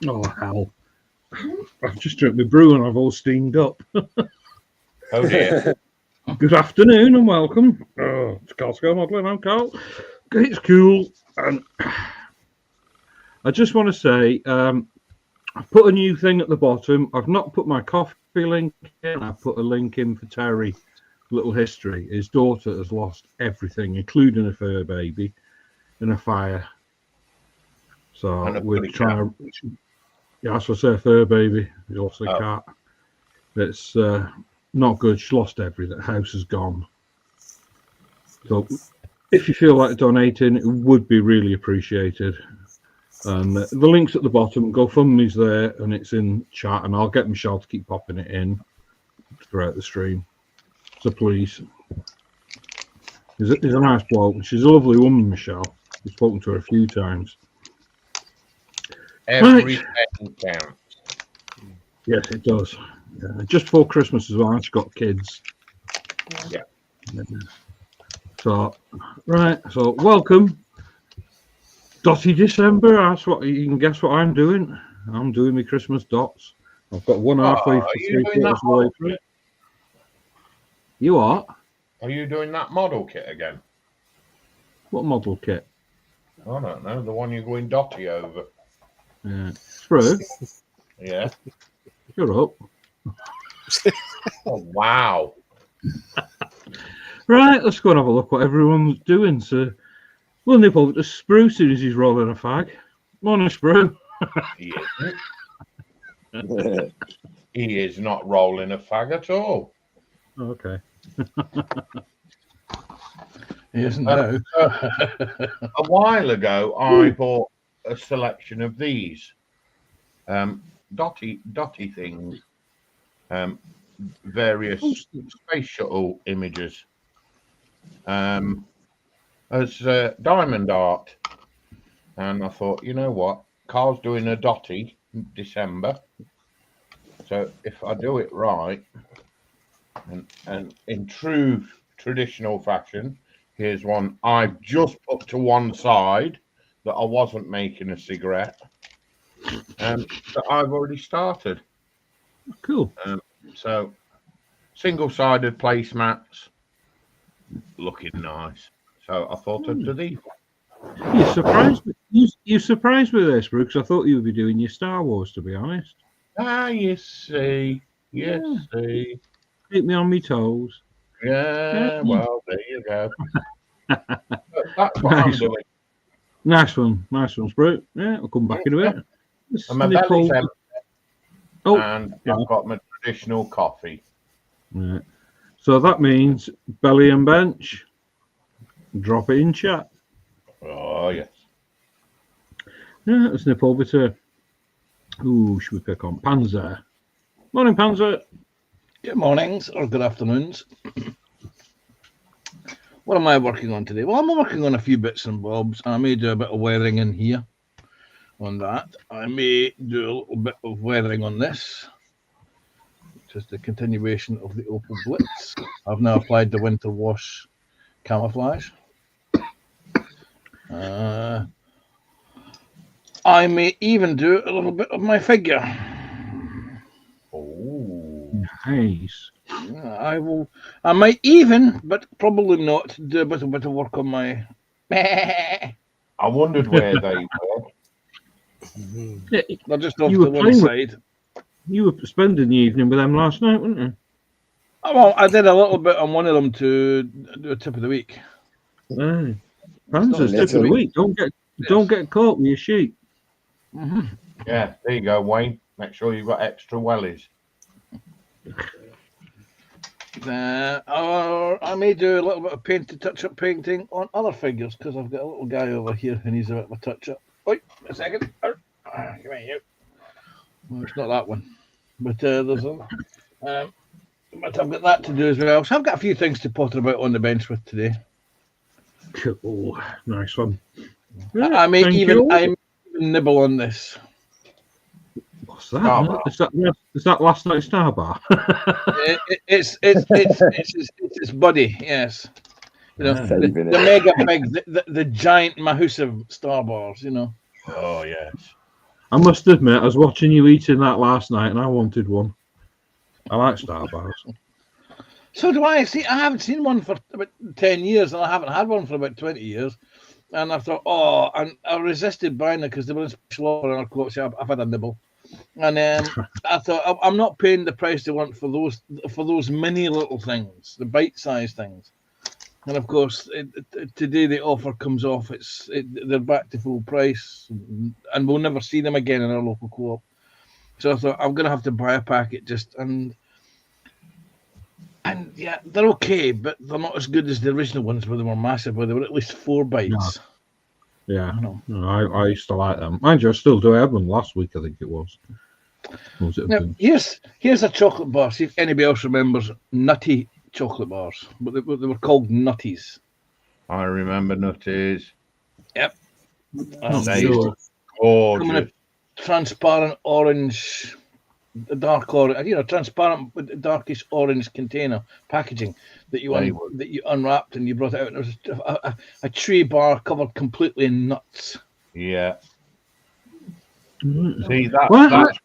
Oh, hell. I've just drank my brew and I've all steamed up. Oh, dear. Good afternoon and welcome. It's Carl Scale Modelling. I'm Carl. It's cool. And I just want to say, I've put a new thing at the bottom. I've not put my coffee link in. I've put a link in for Terry. Little history. His daughter has lost everything, including a fur baby, in a fire. So we're trying to... Yeah, that's what's her fur baby. He lost a cat. It's not good. She lost everything. The house is gone. So if you feel like donating, it would be really appreciated. And the link's at the bottom. GoFundMe's there, and it's in chat. And I'll get Michelle to keep popping it in throughout the stream. So please. He's a nice bloke. She's a lovely woman, Michelle. We've spoken to her a few times. Every penny counts. Yes, it does. Yeah. Just before Christmas as well, she got kids. Yeah. So, right. So, welcome. Dotty December. That's what you can guess what I'm doing. I'm doing my Christmas dots. I've got one halfway for 3/4 of the way through. You are? Are you doing that model kit again? What model kit? I don't know. The one you're going Dotty over. Yeah. Through? Yeah. Shut up. Oh, wow. Right, let's go and have a look what everyone's doing. So we'll nip over to Sprue as soon as he's rolling a fag. Morning, Sprue. He isn't. He is not rolling a fag at all. Okay. He isn't now. A while ago, I bought a selection of these Dotty things, various space shuttle images, as diamond art, and I thought, you know what, Carl's doing a Dotty December, so if I do it right, and in true traditional fashion, here's one I've just put to one side that I wasn't making a cigarette, that I've already started. Cool. So single-sided placemats, looking nice. So I thought I'd do these. You surprised me this, Brooks. I thought you would be doing your Star Wars, to be honest. Ah, you see. Yes, see. Keep me on my toes. Yeah, well, there you go. That's what I'm doing. Nice one, Sprue. Yeah, I'll come back in a bit. And my belly's empty. And I've got my traditional coffee. Right. So that means belly and bench. Drop it in chat. Oh, yes. Yeah, let's nip over to... Ooh, should we pick on Panzer? Morning, Panzer. Good mornings or good afternoons. What am I working on today? Well, I'm working on a few bits and bobs. I may do a bit of weathering in here on that. I may do a little bit of weathering on this, which is the continuation of the Opal Blitz. I've now applied the winter wash camouflage. I may even do a little bit of my figure. Oh, nice. I might even, but probably not, do a bit of work on my... I wondered where they were. Yeah, they're just off to the one side. You were spending the evening with them last night, weren't you? Oh, well, I did a little bit on one of them to do a tip of the week. Right. Panzer's tip of the week. Don't get caught with your sheep. Mm-hmm. Yeah, there you go, Wayne. Make sure you've got extra wellies. I may do a little bit of touch-up painting on other figures because I've got a little guy over here who needs a bit of a touch-up. Wait a second. Come here, well, it's not that one, but there's a. But I've got that to do as well. So I've got a few things to potter about on the bench with today. Cool, nice one. Yeah, I may even nibble on this. What's that? Is that last night's Star Bar? It's his buddy, yes. You know, the mega big, the giant massive Star Bars, you know. Oh yes. I must admit, I was watching you eating that last night, and I wanted one. I like Star Bars. So do I. See, I haven't seen one for about 10 years, and I haven't had one for about 20 years. And I thought, and I resisted buying it because they were in special offer, and of course, I've had a nibble. And I thought, I'm not paying the price they want for those mini little things, the bite-sized things. And of course, today the offer comes off. They're back to full price, and we'll never see them again in our local co-op. So I thought I'm going to have to buy a packet and yeah, they're okay, but they're not as good as the original ones where they were massive, where they were at least 4 bites. Yeah, I used to like them. Mind you, I still do. I had one last week, I think it was. Now, here's a chocolate bar. See if anybody else remembers nutty chocolate bars, but they were called Nutties. I remember Nutties. Yep. They were gorgeous. Come in a transparent orange, dark orange, transparent darkish orange container packaging that you unwrapped and you brought it out. And it was a tree bar covered completely in nuts. Yeah. See, that's what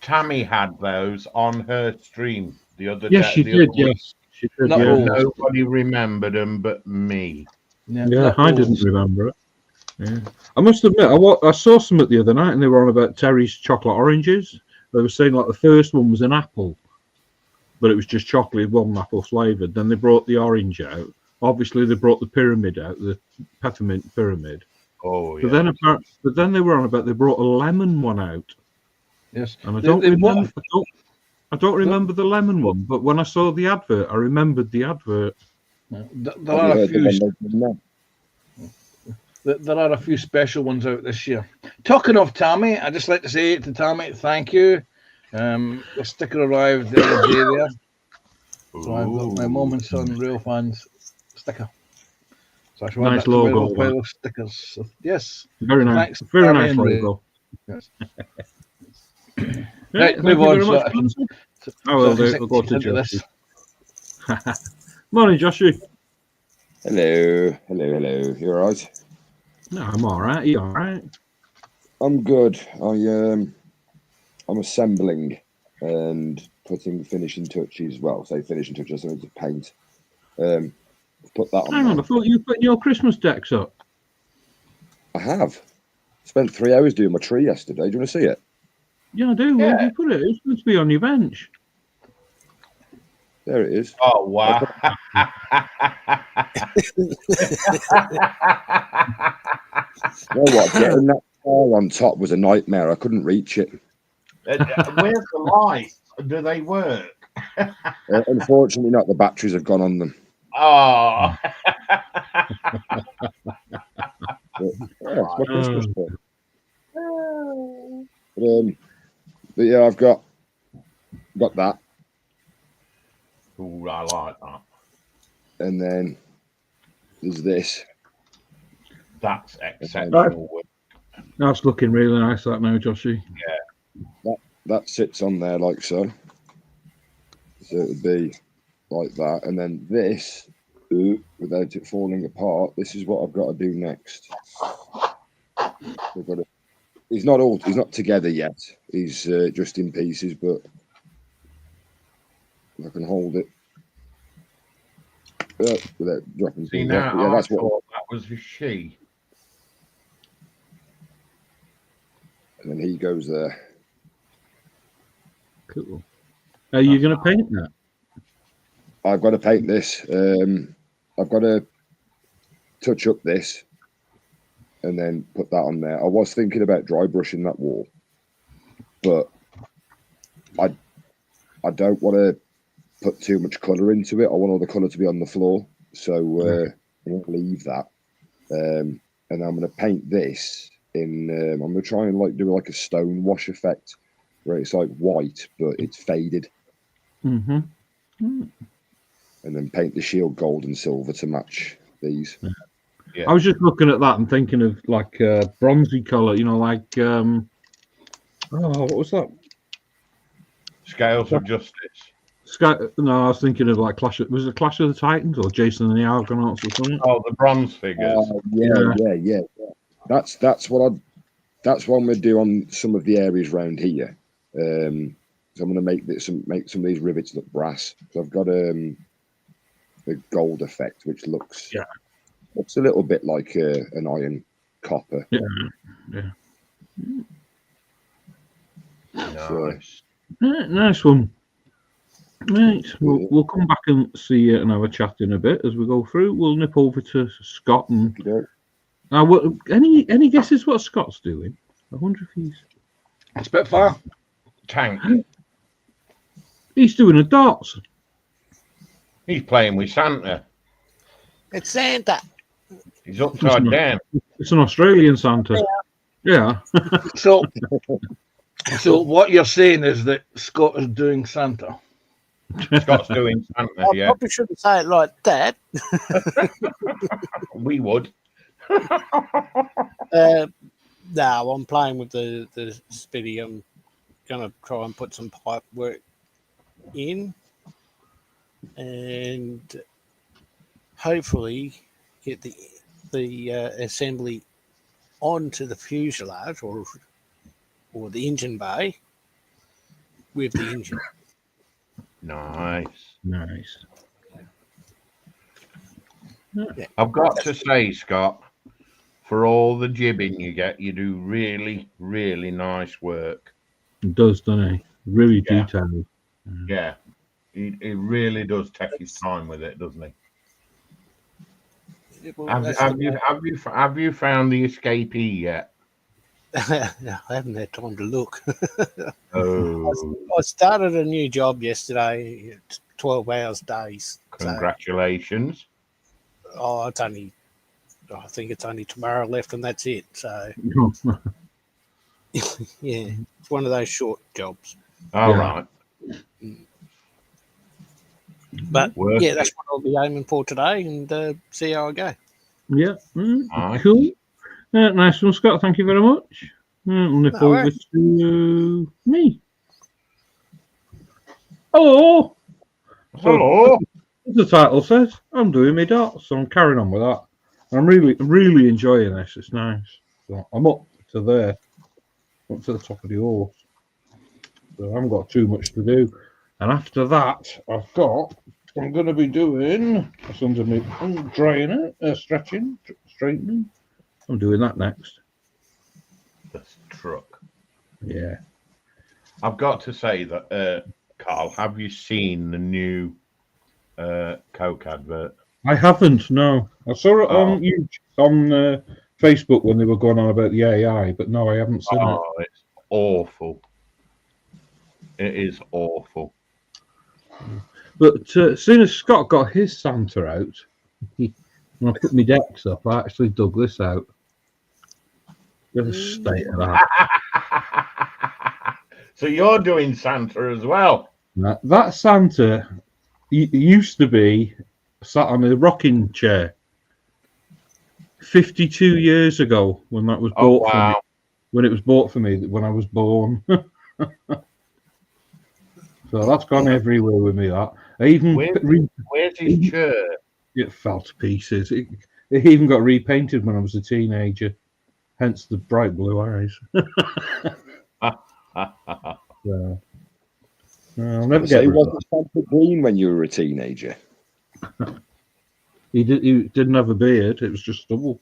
Tammy had those on her stream the other day. Yes, she did. Yes, she did. Nobody remembered them but me. Yeah, I didn't remember it. Yeah. I must admit, I saw some the other night, and they were on about Terry's chocolate oranges. They were saying like the first one was an apple, but it was just chocolate, one apple flavoured. Then they brought the orange out. Obviously, they brought the pyramid out, the peppermint pyramid. Oh, yeah. But then they were on about they brought a lemon one out. Yes, and I don't remember the lemon one. But when I saw the advert, I remembered the advert. There are a few special ones out this year. Talking of Tammy, I'd just like to say to Tammy, thank you. The sticker arrived the other day there. So I've got my mom and son real fans sticker. So I should nice logo. Pile of stickers. So, yes. Very nice. Thanks, very nice logo. Yes. Right, move on. I will do. We'll go to Josh. Morning, Joshy. Hello. You all right? No, I'm all right. You all right? I'm good. I'm assembling and putting finishing touches. Well, say finishing touches. I need to paint. Put that on. Hang on, I thought you were putting your Christmas decks up. I have. Spent 3 hours doing my tree yesterday. Do you want to see it? Yeah, I do. Where did you put it? It's supposed to be on your bench. There it is. Oh, wow. You know what? Getting that car on top was a nightmare. I couldn't reach it. Where's the light? Do they work? Unfortunately, not. The batteries have gone on them. Oh. It's my Christmas tree. But yeah, I've got that. Ooh, I like that. And then there's this. That's exceptional. That's looking really nice, that now, Joshy. Yeah. That sits on there like so. So it would be like that. And then this, without it falling apart, this is what I've got to do next. He's not together yet. He's just in pieces, but if I can hold it without dropping things off. Yeah, that's what that was a she. And then he goes there. Cool. Are you going to paint that? I've got to paint this. I've got to touch up this and then put that on there. I was thinking about dry brushing that wall, but I don't want to put too much colour into it. I want all the colour to be on the floor, so I'm going to leave that. And I'm going to paint this in. I'm going to try and do like a stone wash effect, where it's like white but it's faded. Mm-hmm. And then paint the shield gold and silver to match these. Yeah. I was just looking at that and thinking of like bronzy colour, like what was that? Scales of Justice. No, I was thinking of like Clash of the Titans or Jason and the Argonauts or something? Oh, the bronze figures. Yeah. That's what that's what I'm going to do on some of the areas around here. So I'm going to make some of these rivets look brass. So I've got a gold effect, which looks a little bit like an iron copper. Yeah. Nice. Nice one. Right, we'll come back and see you and have a chat in a bit as we go through. We'll nip over to Scott and any guesses what Scott's doing? I wonder if he's It's a bit far. Tank. He's doing a darts. He's playing with Santa. It's Santa. He's upside down. It's an Australian Santa. Yeah. So what you're saying is that Scott is doing Santa. Scott's doing Santa, I yeah. probably shouldn't say it like that. We would. No, I'm playing with the Spitty. I'm going to try and put some pipe work in and hopefully get the assembly onto the fuselage or the engine bay with the engine. Nice. Yeah. I've got to say, Scott, for all the jibbing you get, you do really, really nice work. It does, doesn't he? Really detailed. Yeah. He really does take his time with it, doesn't he? Well, Have you found the escapee yet? I haven't had time to look. Oh, I started a new job yesterday. It's 12 hours days. congratulations! So, I think it's only tomorrow left, and that's it. So, yeah, it's one of those short jobs. All right. But yeah, that's what I'll be aiming for today, and see how I go. Yeah. Nice. Cool. Nice one, Scott. Thank you very much. We'll nip over to me. Hello. Hello. As the title says, I'm doing my dots, so I'm carrying on with that. I'm really enjoying this. It's nice. So I'm up to the top of the horse. So I haven't got too much to do. And after that, I'm going to be doing that's under me. I'm drying it, stretching, straightening. I'm doing that next. The truck. Yeah. I've got to say that, Carl, have you seen the new Coke advert? I haven't. No, I saw it on Facebook when they were going on about the AI, but no, I haven't seen it. It's awful. It is awful. But as soon as Scott got his Santa out, when I put my decks up, I actually dug this out. The state of that. So you're doing Santa as well? That Santa used to be sat on a rocking chair 52 years ago when that was bought for me. When it was bought for me when I was born. So that's gone everywhere with me. That I even where's his chair? It fell to pieces. It even got repainted when I was a teenager. Hence the bright blue eyes. So, I'll never get. It wasn't Santa green when you were a teenager. He didn't have a beard. It was just stubble.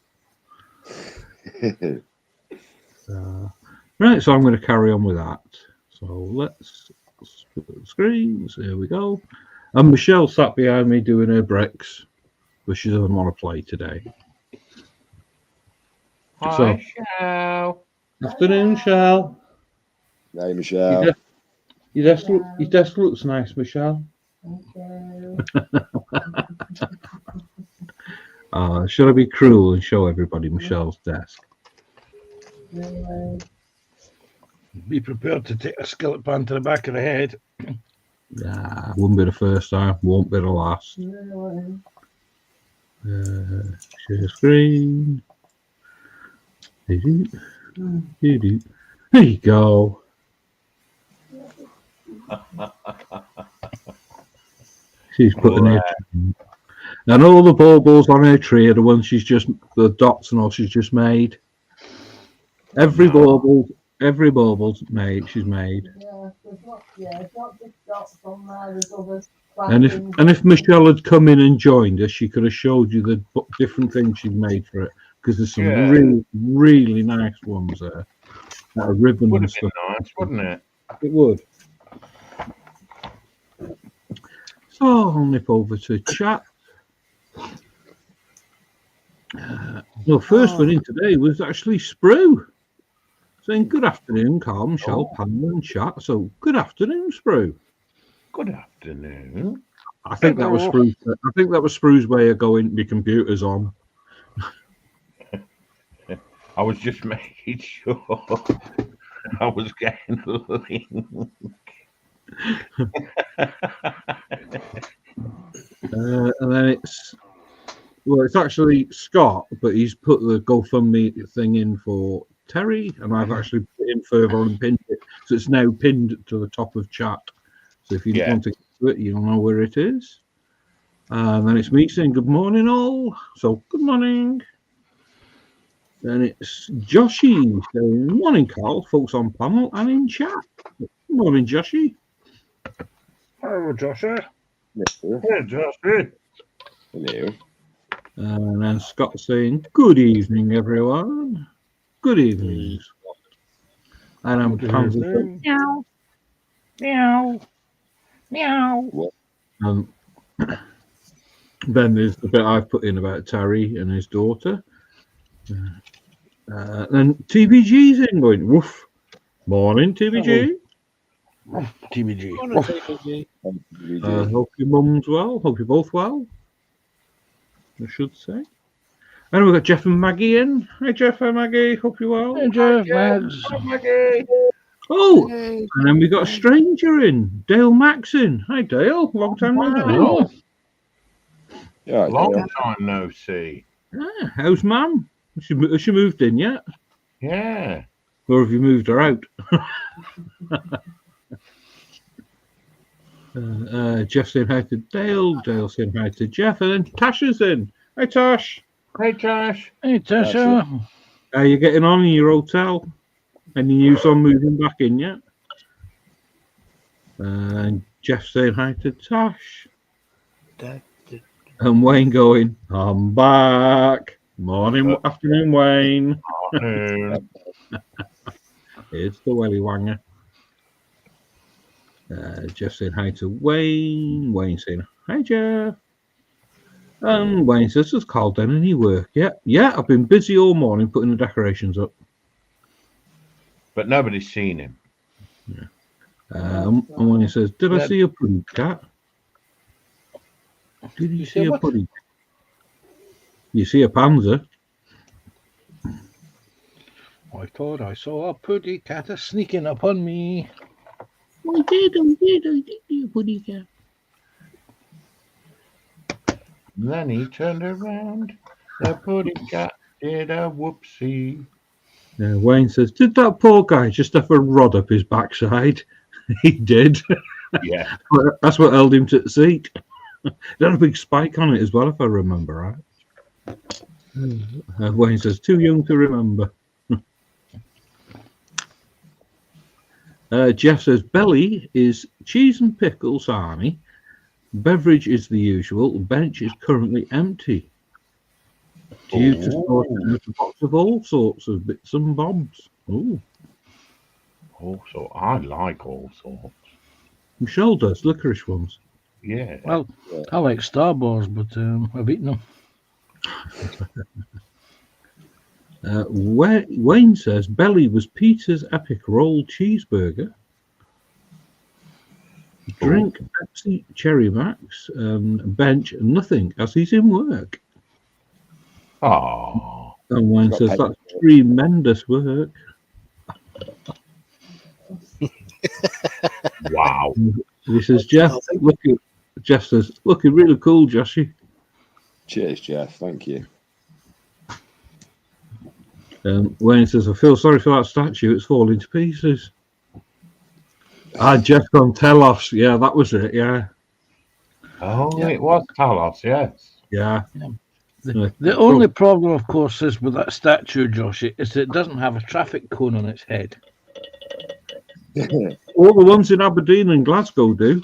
Right, so I'm going to carry on with that. So let's split the screens. Here we go. And Michelle sat behind me doing her bricks, but she doesn't want to play today. Hi, Shell. Afternoon, Shell. Hey, Michelle. Your desk looks nice, Michelle. Should I be cruel and show everybody Michelle's desk? Be prepared to take a skillet pan to the back of the head. Nah, wouldn't be the first time, won't be the last. Share screen. There you go. She's putting her and all the baubles on her tree are the ones the dots and all she's just made. Every No. baubles made. She's made. Yeah, it's not just dots on there. There's others. And if Michelle had come in and joined us, she could have showed you the different things she'd made for it, because there's some Yeah. really, really nice ones there. That are ribbon Would and have been stuff. nice, wouldn't it? It would. So I'll nip over to chat. Well, first one in today was actually Sprue, saying good afternoon, Carl, Michelle, panel and chat. So good afternoon, Sprue. Good afternoon. I think that was Sprue's way of going. The computer's on. I was just making sure I was getting a link. And then it's actually Scott, but he's put the GoFundMe thing in for Terry, and I've actually put it in further and pinned it, so it's now pinned to the top of chat. So if you want to get to it, you'll know where it is. And then it's me saying good morning, all. So good morning. Then it's Joshy saying morning, Carl, folks on panel and in chat. Good morning, Joshy. Hello, Joshua. Yeah, Josh. Hello. And then Scott saying good evening, everyone. Good evening. And I'm saying Meow. Meow. Meow. Then there's the bit I've put in about Terry and his daughter. Then TBG's in going, woof. Morning, TBG. TBG. On a TBG. Hope your mum's well. Hope you're both well, I should say. And we've got Jeff and Maggie in. Hi, Jeff and Maggie. Hope you're well. Hey, Jeff, Mags. Oh, Hey. and then we got a stranger in, Dale Maxon. Hi, Dale. Long time no see. Yeah, Long Dale. time no see. How's Mum? Has she moved in yet? Yeah. Or have you moved her out? Jeff saying hi to Dale. Dale saying hi to Jeff. And then Tasha's in. Hi, Tash. Hey, Josh. Hey, Tasha. How are you getting on in your hotel? Any news on moving back in yet? And Jeff saying hi to Tash. And Wayne going, I'm back. Morning, afternoon, Wayne. It's the Welly Wanger. Jeff saying hi to Wayne. Wayne saying hi, Jeff. And Wayne says, has Carl done any work yet? Yeah, I've been busy all morning putting the decorations up. But nobody's seen him. And Wayne says, did I see a puddy cat? Did you see a puddy? You see a panzer? I thought I saw a puddy cat sneaking up on me. I did see a puddy cat. Then he turned around. The pudding cat did a whoopsie. Wayne says, did that poor guy just have a rod up his backside? He did. Yeah. That's what held him to the seat. It had a big spike on it as well, if I remember right. Wayne says, too young to remember. Jeff says, belly is cheese and pickles, Arnie. Beverage is the usual. Bench is currently empty. Due to sort a box of all sorts of bits and bobs. Oh, Also, I like all sorts. Michelle does licorice ones. Yeah. Well, I like Star Wars, but I've eaten them. Wayne says belly was Peter's epic roll cheeseburger. Drink Pepsi Cherry Max, bench nothing as he's in work. Oh. And Wayne says that's tremendous work. Wow. He says, Jeff says, looking really cool, Joshy. Cheers, Jeff. Thank you. Wayne says, I feel sorry for that statue. It's falling to pieces. Jeff on Telos. Yeah, that was it. Yeah. Oh, it was Talos, yes. Yeah. The only problem, of course, is with that statue, Joshy, is that it doesn't have a traffic cone on its head. All the ones in Aberdeen and Glasgow do.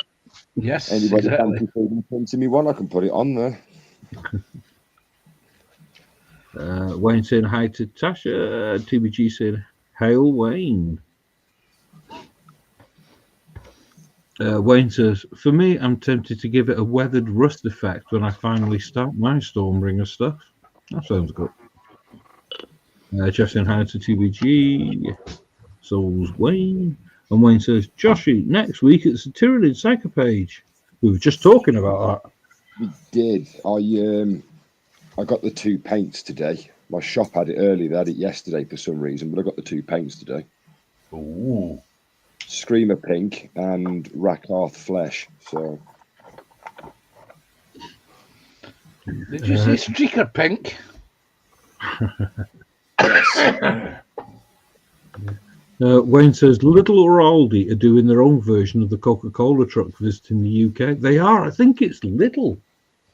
Yes, Anybody exactly. fancy feeding printing me one? I can put it on there. Wayne saying hi to Tasha. TBG saying, hail Wayne. Wayne says, for me, I'm tempted to give it a weathered rust effect when I finally start my Stormbringer stuff. That sounds good. Jeff saying hi to TBG. So's Wayne. And Wayne says, Joshy, next week it's the Tyrannid Psycho page. We were just talking about that. We did. I got the 2 paints today. My shop had it early. They had it yesterday for some reason, but I got the 2 paints today. Ooh. Screamer Pink and Rakarth Flesh. So Did you say Streaker Pink? Wayne says, Little or Aldi are doing their own version of the Coca-Cola truck visiting the UK. They are. I think it's Little.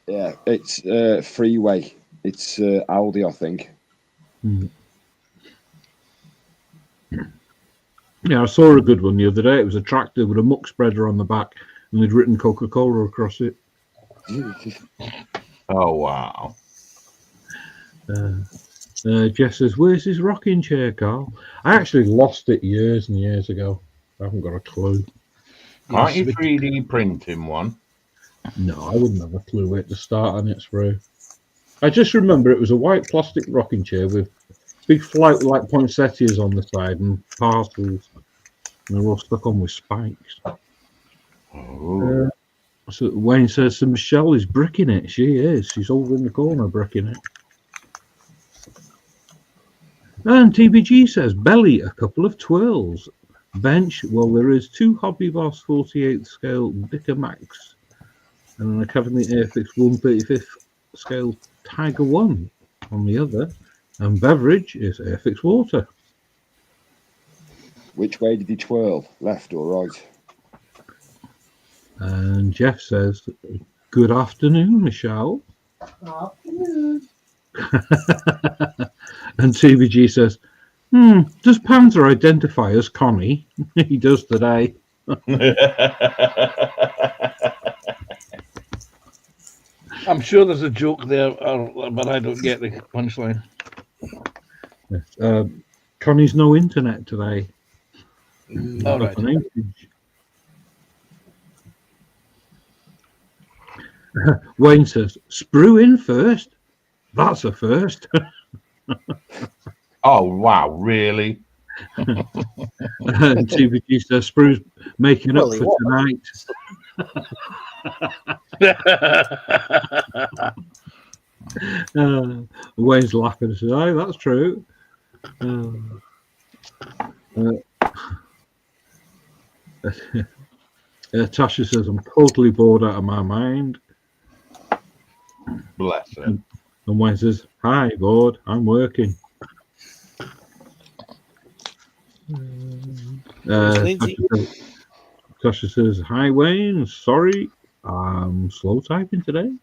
yeah, it's Freeway. It's Aldi, I think. Yeah, I saw a good one the other day. It was a tractor with a muck spreader on the back, and they'd written Coca-Cola across it. Oh, wow. Jeff says, where's his rocking chair, Carl? I actually lost it years and years ago. I haven't got a clue. Can't you 3D print him one? No, I wouldn't have a clue where to start on it through. I just remember it was a white plastic rocking chair with big float-like poinsettias on the side and parcels. And they're all stuck on with spikes. Oh. So Wayne says, so Michelle is bricking it. She is. She's over in the corner bricking it. And TBG says, belly, a couple of twirls. Bench, well, there is 2 Hobby Boss 48th scale Dicker Max and an Academy Airfix 135th scale Tiger 1 on the other. And beverage is Airfix Water. Which way did he twirl? Left or right? And Jeff says, good afternoon, Michelle. Afternoon. And TBG says, does Panzer identify as Connie? He does today. I'm sure there's a joke there, but I don't get the punchline. Yes. Connie's no internet today. All right. Wayne says, sprue in first. That's a first. Oh, wow, really? And TBG says, sprue's making up for tonight. Wayne's laughing and says, "Aye, that's true." Tasha says, "I'm totally bored out of my mind." Bless her. And Wayne says, "Hi, bored. I'm working." Tasha says, "Hi, Wayne. Sorry, I'm slow typing today."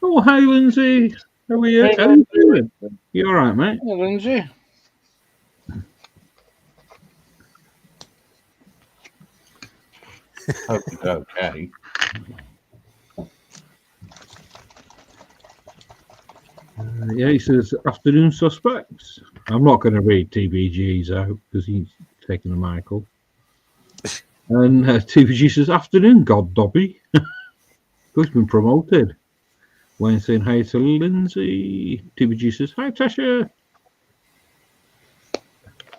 Oh, hi, Lindsay. How are you? Hey, How are you doing? You all right, mate? Hey, Lindsay. Hope it's okay. Yeah, he says, afternoon suspects. I'm not going to read TBG's out because he's taking a Michael. And TBG says, afternoon, God Dobby. Who's been promoted? Wayne saying hi to Lindsay. TBG says, hi, Tasha.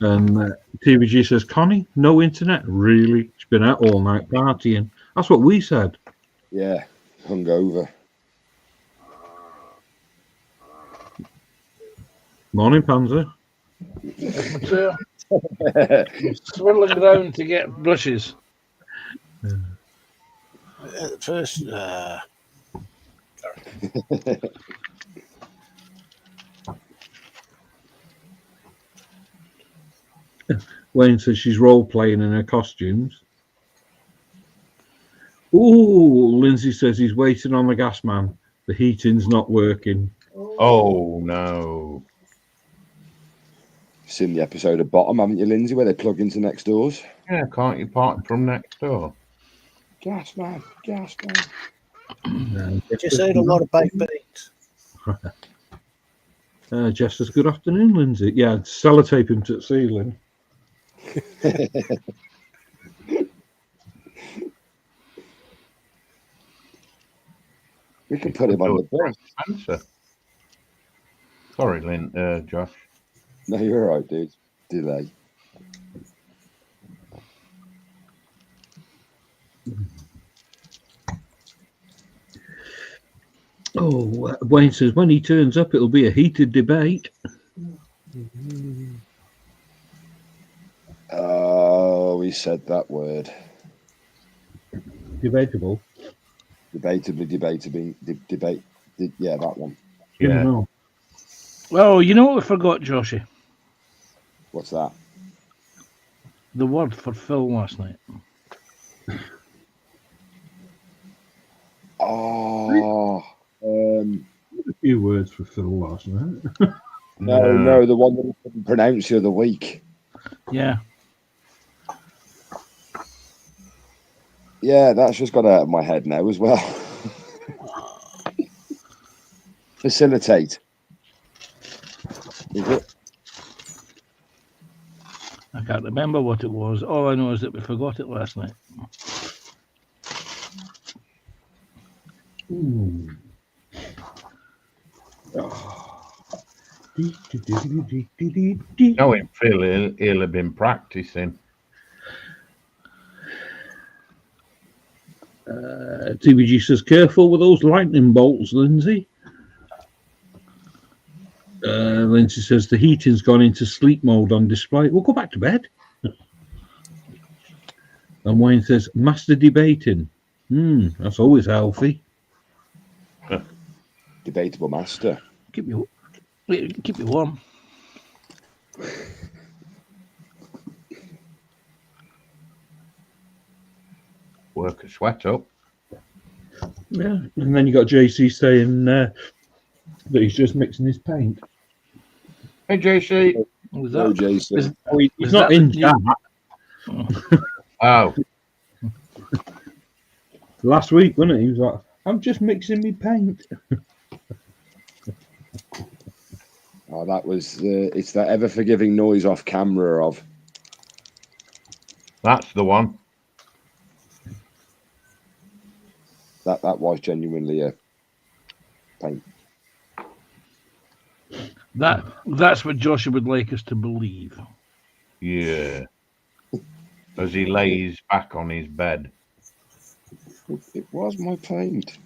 And TBG says, Connie, no internet? Really? She's been out all night partying. That's what we said. Yeah, hungover. Morning, Panzer. Swirling around to get brushes. First, Wayne says she's role playing in her costumes. Ooh, Lindsay says he's waiting on the gas man. The heating's not working. Oh no. Seen the episode of Bottom, haven't you, Lindsay, where they plug into next doors? Yeah, can't you park from next door? Gas man. Just ate a lot of baked beans. Just as good afternoon, Lindsay. Yeah, sellotape him to the ceiling. We can put him on the bus. Answer. Sorry, Josh. No, you're all right, dude. Delay. Oh, Wayne says when he turns up, it'll be a heated debate. Oh, he said that word. Debatable. Debatably, debate. Yeah, that one. Yeah. No. Well, you know what we forgot, Joshy? What's that? The word for Phil last night. Oh, A few words for Phil last night. no, the one that he couldn't pronounce the other week. Yeah. Yeah, that's just got out of my head now as well. Facilitate. Is it? I can't remember what it was. All I know is that we forgot it last night. Knowing Phil, he'll have been practicing. TBG says, careful with those lightning bolts, Lindsay. Lindsay says, the heating's gone into sleep mode on display. We'll go back to bed. And Wayne says, master debating. That's always healthy. Debatable master. Keep you warm. Work a sweat up. Yeah. And then you got JC saying that he's just mixing his paint. Hey, JC. Was No, that, Jason. He's is not that in the chat. Oh, Last week, wasn't it? He was like, I'm just mixing me paint. Oh, that was it's that ever forgiving noise off camera of. that's the one. That was genuinely a paint. That's what Joshua would like us to believe. Yeah. As he lays back on his bed. It was my paint.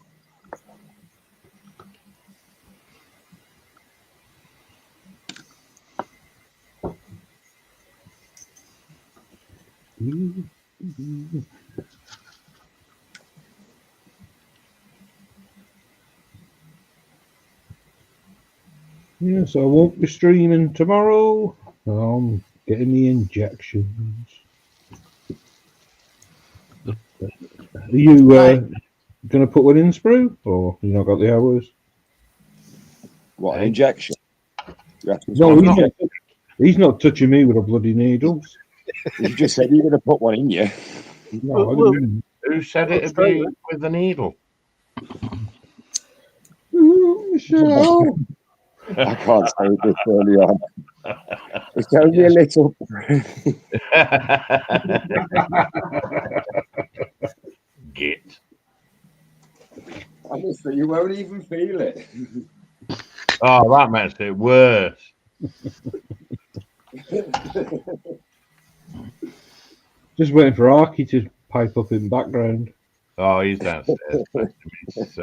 Yeah, so I won't be streaming tomorrow. I'm getting the injections. Are you going to put one in, Sprue? Or you not got the hours? What, an injection? No, he's not touching me with a bloody needle. You just said you're going to put one in you. No, I didn't. Who said it'd be with a needle? Michelle. I can't say it this early on. It's only a little. Git. Honestly, you won't even feel it. Oh, that makes it worse. Just waiting for Arky to pipe up in background. Oh, he's downstairs. He's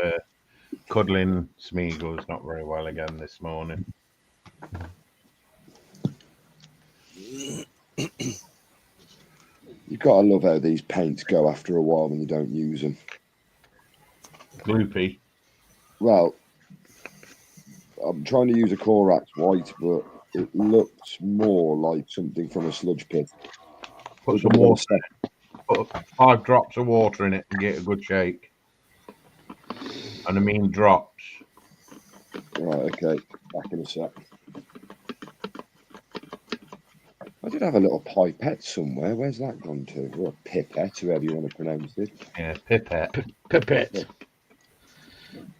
cuddling Smeagol's not very well again this morning. You've got to love how these paints go after a while when you don't use them. Gloopy. Well, I'm trying to use a Corax white, but it looks more like something from a sludge pit. Put some water. Put 5 drops of water in it and get a good shake. And I mean drops. Right, okay. Back in a sec. I did have a little pipette somewhere. Where's that gone to? Or a pipette, whoever you want to pronounce it. Yeah, pipette. Pipette.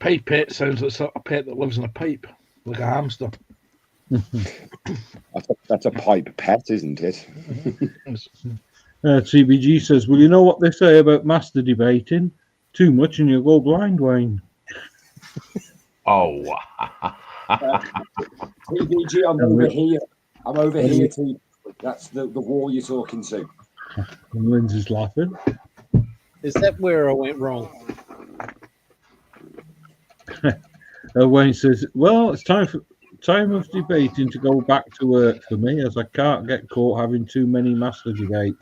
Pipette sounds like a pet that lives in a pipe, like a hamster. That's a pipe pet, isn't it? TBG says, "Well, you know what they say about master debating? Too much and you'll go blind, Wayne." Oh. TBG, I'm over here. I'm over here, T. That's the wall you're talking to. And Lindsay's laughing. Is that where I went wrong? Wayne says, "Well, it's time of debating to go back to work for me, as I can't get caught having too many master debates.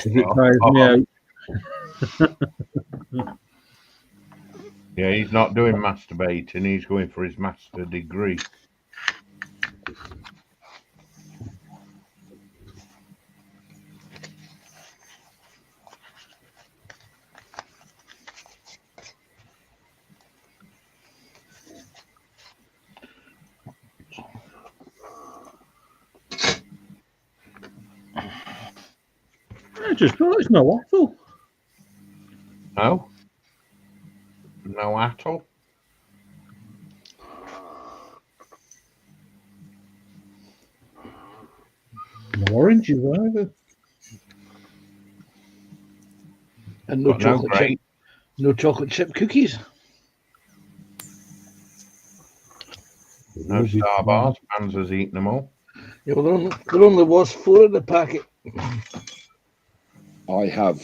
It tires me out." Yeah, he's not doing masturbating. He's going for his master degree. I just thought it's no waffle. No? No attle? No oranges either. And no Got no chocolate chip. grape. No chocolate chip cookies. No star bars. Panzer's eating them all. Yeah, well, there only was 4 in the packet. I have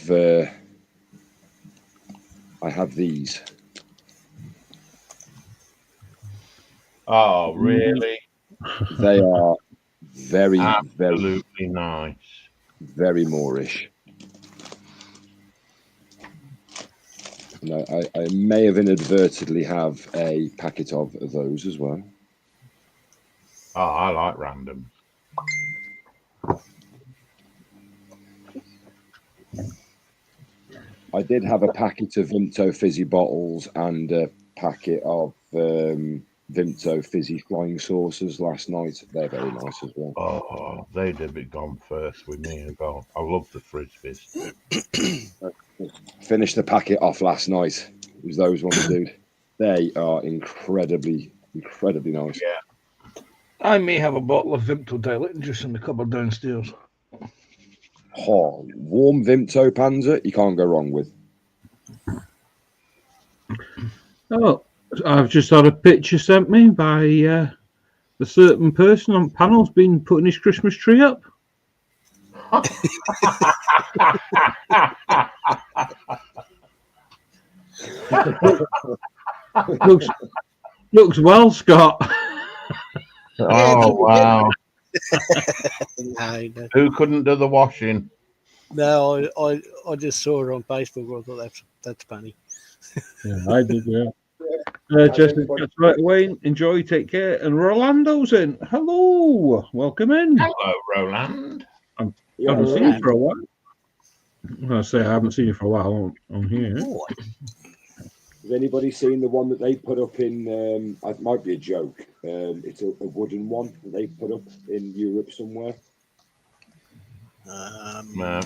these. Oh, really? They are very, Absolutely nice. very Moorish. No, I may have inadvertently have a packet of those as well. Oh, I like random. I did have a packet of Vimto fizzy bottles and a packet of Vimto fizzy flying saucers last night. They're very nice as well. Oh, they'd have been gone first with me. I love the frisbees. Finished the packet off last night. It was those ones, dude. They are incredibly nice. Yeah. I may have a bottle of Vimto dilating juice in the cupboard downstairs. Oh, warm Vimto Panzer, you can't go wrong with. Oh, I've just had a picture sent me by a certain person on panel's been putting his Christmas tree up. looks well, Scott. Oh, wow. No, Who couldn't do the washing? no, I just saw it on Facebook. I thought that's funny. Yeah, I did, yeah. Justin, that's right, Wayne. Enjoy, take care. And Rolando's in. Hello, welcome in. Hello, Roland. I haven't seen you for a while. I say I haven't seen you for a while on here. Has anybody seen the one that they put up in? It might be a joke. It's a wooden one that they put up in Europe somewhere. No.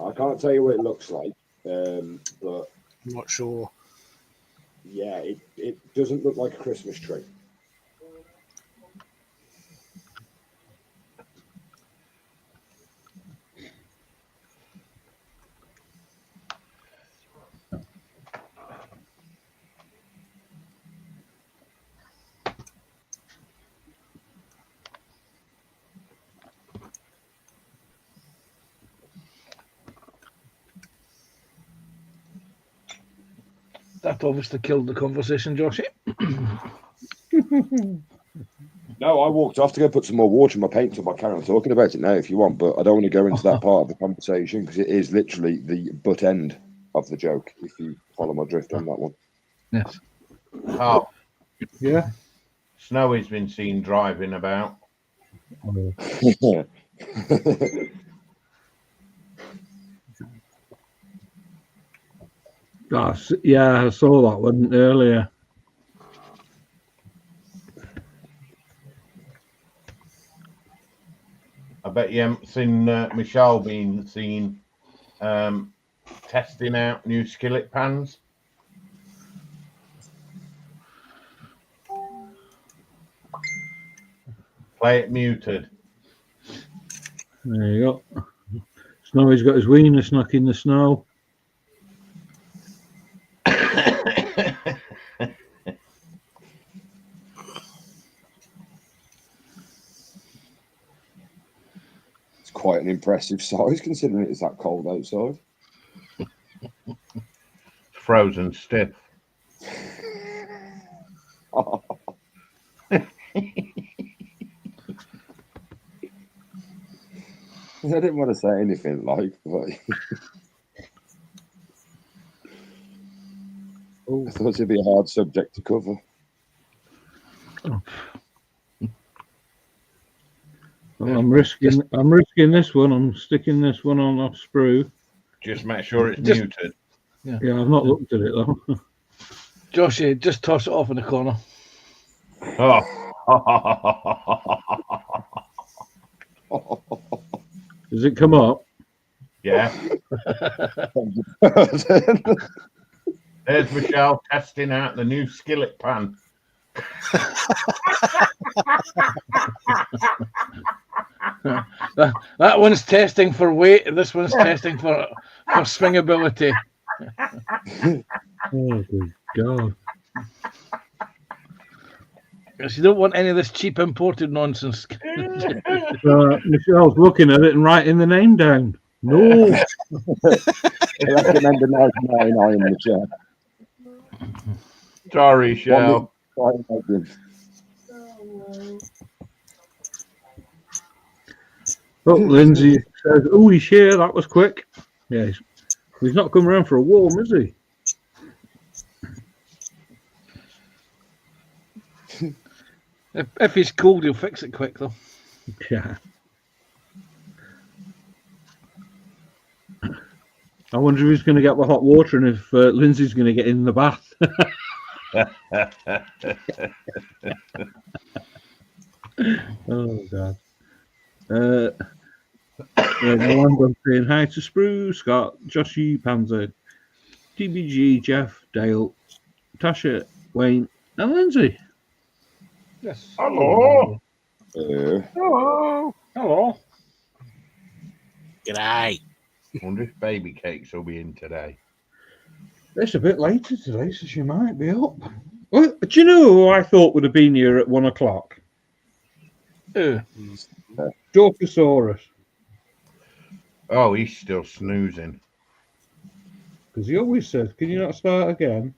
I can't tell you what it looks like, but I'm not sure. yeah, it doesn't look like a Christmas tree. That obviously killed the conversation, Joshy. No, I walked off to go put some more water in my paint, so I carry on talking about it now if you want, but I don't want to go into that part of the conversation because it is literally the butt end of the joke, if you follow my drift on that one. Yes. Oh, Yeah. Snowy's been seen driving about. Yeah, I saw that one earlier. I bet you haven't seen Michelle being seen testing out new skillet pans. Play it muted. There you go. Snowy's got his wiener snuck in the snow. It's quite an impressive size considering it's that cold outside. Frozen stiff. I didn't want to say anything like, but I thought it'd be a hard subject to cover. Well, I'm risking this one. I'm sticking this one on off sprue. Just make sure it's muted. Yeah, I've not looked at it though. Joshy, just toss it off in the corner. Oh. Does it come up? Yeah. There's Michelle testing out the new skillet pan. That one's testing for weight, and this one's testing for swingability. Oh, good God. Yes, you don't want any of this cheap imported nonsense. Michelle's looking at it and writing the name down. No. I recommend a 99 in the chat. Sorry, Shell. Oh, Lindsay says, "Oh, he's here. That was quick." Yeah, he's not come around for a warm, is he? If he's cold, he'll fix it quick, though. Yeah. I wonder if he's going to get the hot water and if Lindsay's going to get in the bath. Oh, God. I'm saying hi to Sprue, Scott, Joshy, Panzer, TBG, Jeff, Dale, Tasha, Wayne, and Lindsay. Yes. Hello. Hello. Hello. G'day. Wonder if baby cakes will be in today. It's a bit later today, so she might be up. Well, do you know who I thought would have been here at 1 o'clock? Dorcosaurus. Oh, he's still snoozing. Because he always says, "Can you not start again?"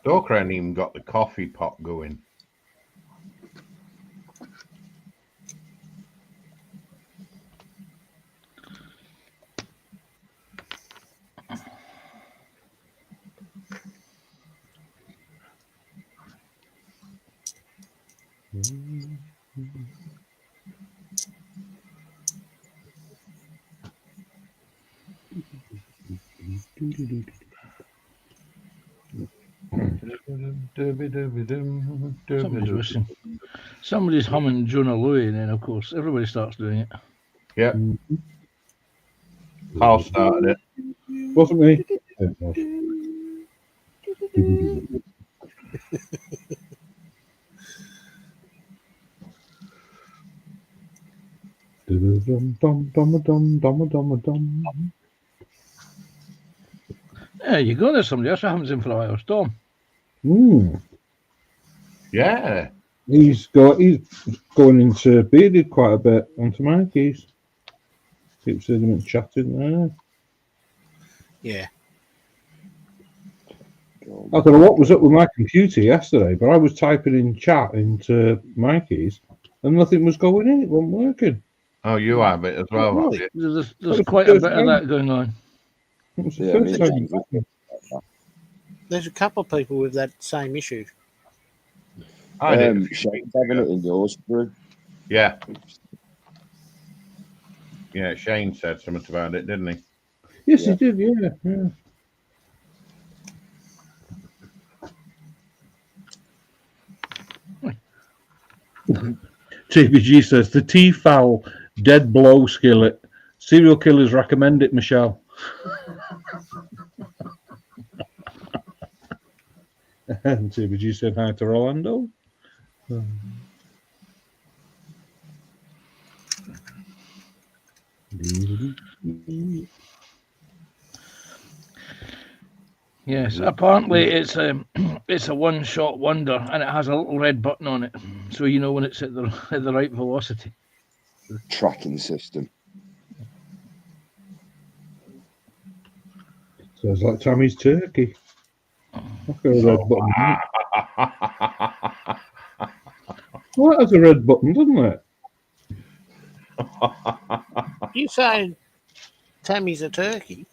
Dorker ain't even got the coffee pot going. Somebody's humming Jonah Louie, and then of course everybody starts doing it. Yeah. Carl started it. Wasn't me. There you go. There's somebody else who happens in for a while. Storm. Yeah. He's going into bearded quite a bit onto my keys. Keeps him chatting there. Yeah. I don't know what was up with my computer yesterday, but I was typing in chat into Mikey's and nothing was going in. It wasn't working. Oh, you have it as well. Really? Have There's quite a bit of that going on. It was the Yeah, first time. There's a couple of people with that same issue. I did. Shane's having it in yours, Drew. Yeah. Yeah, Shane said something about it, didn't he? Yes, Yeah. he did. Yeah, yeah. TBG says the T-foul dead blow skillet. Serial killers recommend it, Michelle. And TBG said hi to Rolando. Yes, apparently it's it's a one-shot wonder, and it has a little red button on it, so you know when it's at the right velocity. Tracking system. Sounds like Tammy's turkey. I've got a red button. Well, it has a red button, doesn't it? You saying Tammy's a turkey?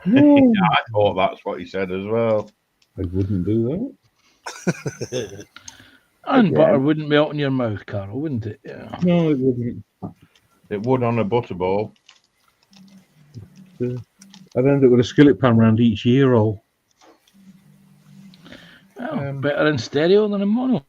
No, I thought that's what he said as well. I wouldn't do that. And Again. butter wouldn't melt in your mouth, Carol, wouldn't it? Yeah. No, it wouldn't. It would on a butterball. I'd end up with a skillet pan around each ear roll. Well, better in stereo than in mono.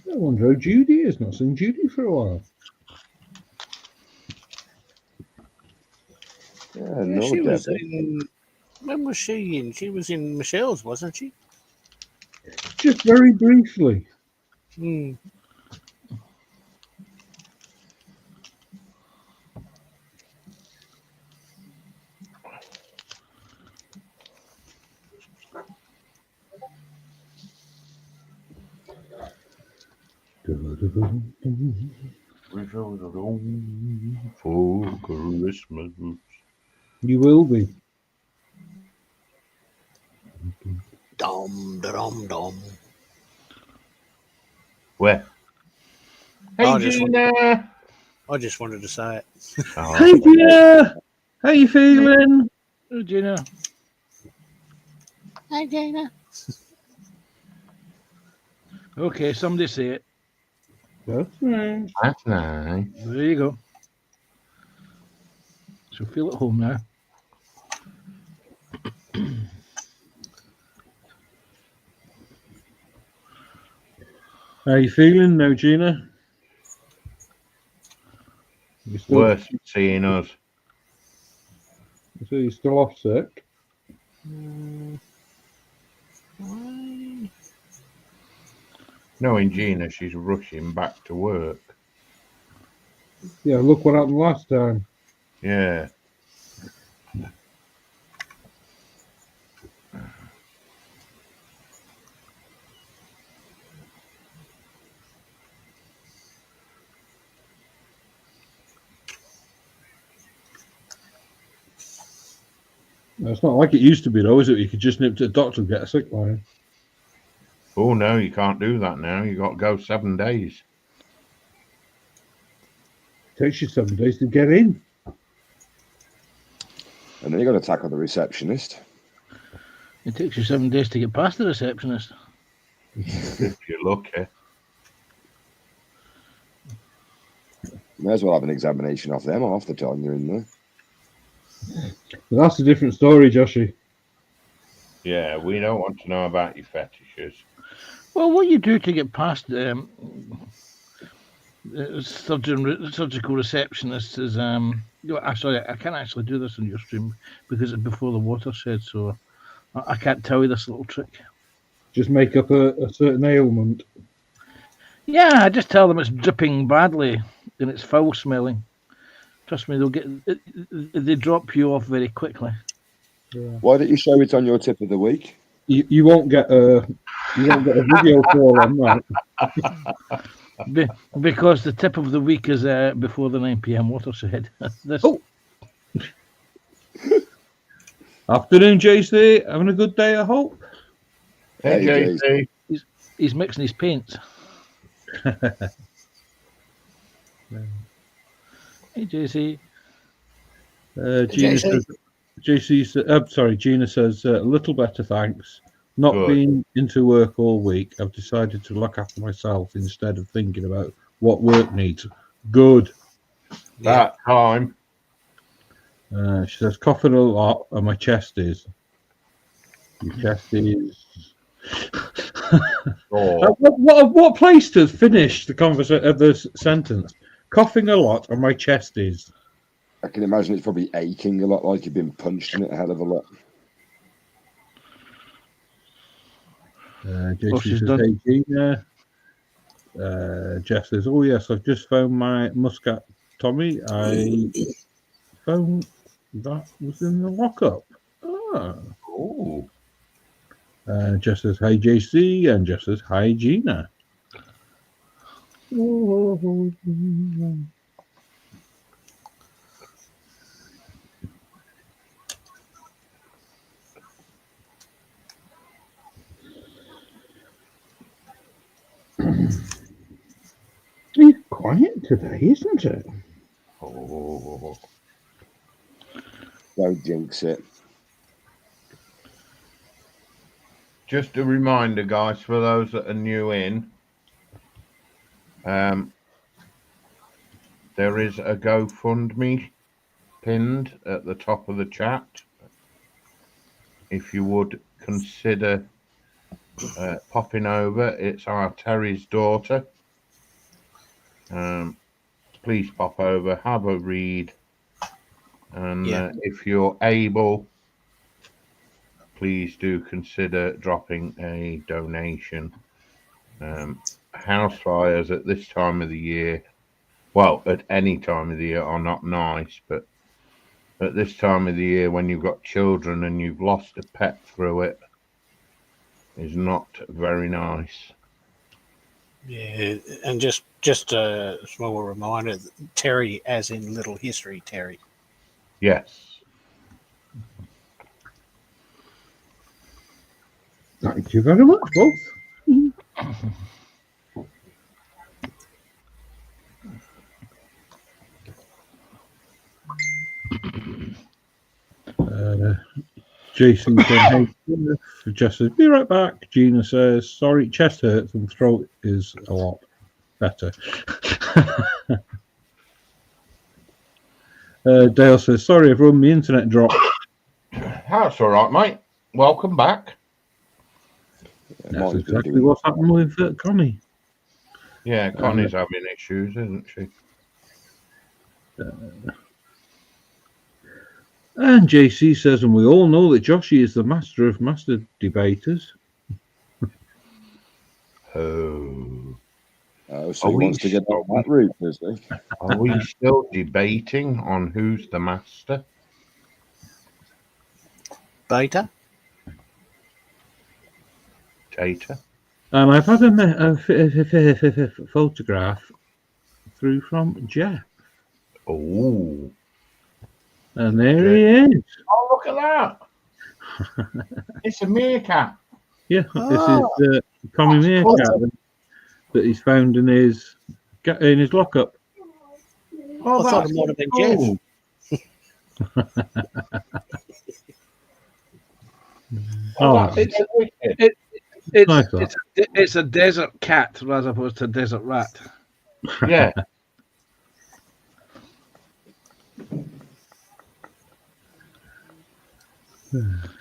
I wonder how Judy is. Not seen Judy for a while. Yeah, no, she was Debbie. in. When was she in? She was in Michelle's, wasn't she? Just very briefly. Hmm. For Christmas. You will be. Dom, dom, dom. Where? Hey, I just Gina. I just wanted to say it. Oh, Hey, Gina! How you feeling? Oh, Gina. Hi, Dana. Okay, somebody say it. That's right. that's nice. There you go. So feel at home now. How you feeling now, Gina? You still, Worse seeing us. so you're still off sick? Why? Knowing Gina, she's rushing back to work. Yeah, look what happened last time. Yeah. It's not like it used to be, though, is it? You could just nip to the doctor and get a sick line. Oh, no, you can't do that now. You got to go 7 days. Takes you 7 days to get in. And then you've got to tackle the receptionist. It takes you 7 days to get past the receptionist. If you're lucky. May as well have an examination off them half the time you're in there. But that's a different story, Joshy. Yeah, we don't want to know about your fetishes. Well, what you do to get past surgical receptionist is sorry, I can't actually do this on your stream because it's before the watershed, so I can't tell you this little trick. Just make up a certain ailment. Yeah, I just tell them it's dripping badly and it's foul smelling. Trust me, they drop you off very quickly. Yeah. Why don't you show it on your tip of the week? You won't get a video call on that. Because the tip of the week is before the 9 p.m. watershed. Oh. Afternoon, JC. Having a good day, I hope. Hey, Hey, JC. He's mixing his paints. Hey, JC. Gina says, JC. Sorry, Gina says a little better, thanks. Not Good. being into work all week, I've decided to look after myself instead of thinking about what work needs. Good. That time. She says, coughing a lot, and my chest is. Your chest is. Sore. What place to finish the conversation of the sentence? Coughing a lot, and my chest is. I can imagine it's probably aching a lot, like you've been punched in it a hell of a lot. JC she's says, done. hey, Gina. Jeff says, oh, yes, I've just found my Muscat Tommy. I found that was in the lockup. Ah. Ooh. Jeff says, hi, JC. And Jeff says, hi, Gina. It's quiet today, isn't it? Oh. Don't jinx it. Just a reminder, guys, for those that are new in, there is a GoFundMe pinned at the top of the chat. If you would consider popping over, it's our Terry's daughter. Please pop over, have a read, and if you're able, please do consider dropping a donation. House fires at this time of the year, well, at any time of the year, are not nice, but at this time of the year, when you've got children and you've lost a pet through it, is not very nice. Yeah, and just a small reminder, Terry, as in Little History, Terry. Yes. Thank you very much, both. Jason said, hey, Jess says, be right back. Gina says, sorry, chest hurts and throat is a lot better. Dale says, sorry, everyone, the internet dropped. That's all right, mate. Welcome back. That's exactly what's happened with Connie. Yeah, Connie's having issues, isn't she? And JC says, and we all know that Joshy is the master of master debaters. Oh. So he wants to get on that route, does he? Are we still debating on who's the master? Beta? Data? I've had a photograph through from Jeff. Oh. And there he is. Oh, look at that. It's a meerkat. Yeah, this is Tommy Meerkat that he's found in his lockup. Oh, I thought it might have been Jeff. It's a desert cat as opposed to a desert rat. Yeah.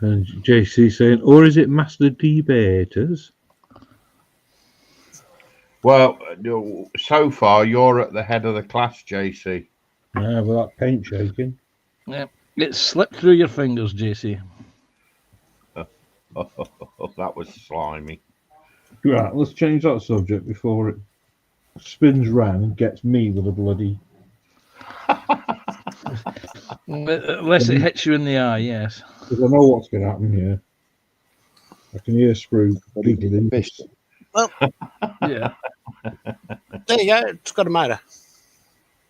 And JC saying, or is it master debaters? Well, so far you're at the head of the class, JC. Yeah, with that paint shaking. Yeah, it slipped through your fingers, JC. That was slimy. Right, let's change that subject before it spins round and gets me with a bloody... Unless it hits you in the eye, yes. Because I know what's going to happen here. I can hear Screw giggling. Well, yeah. There you go. It's got a motor.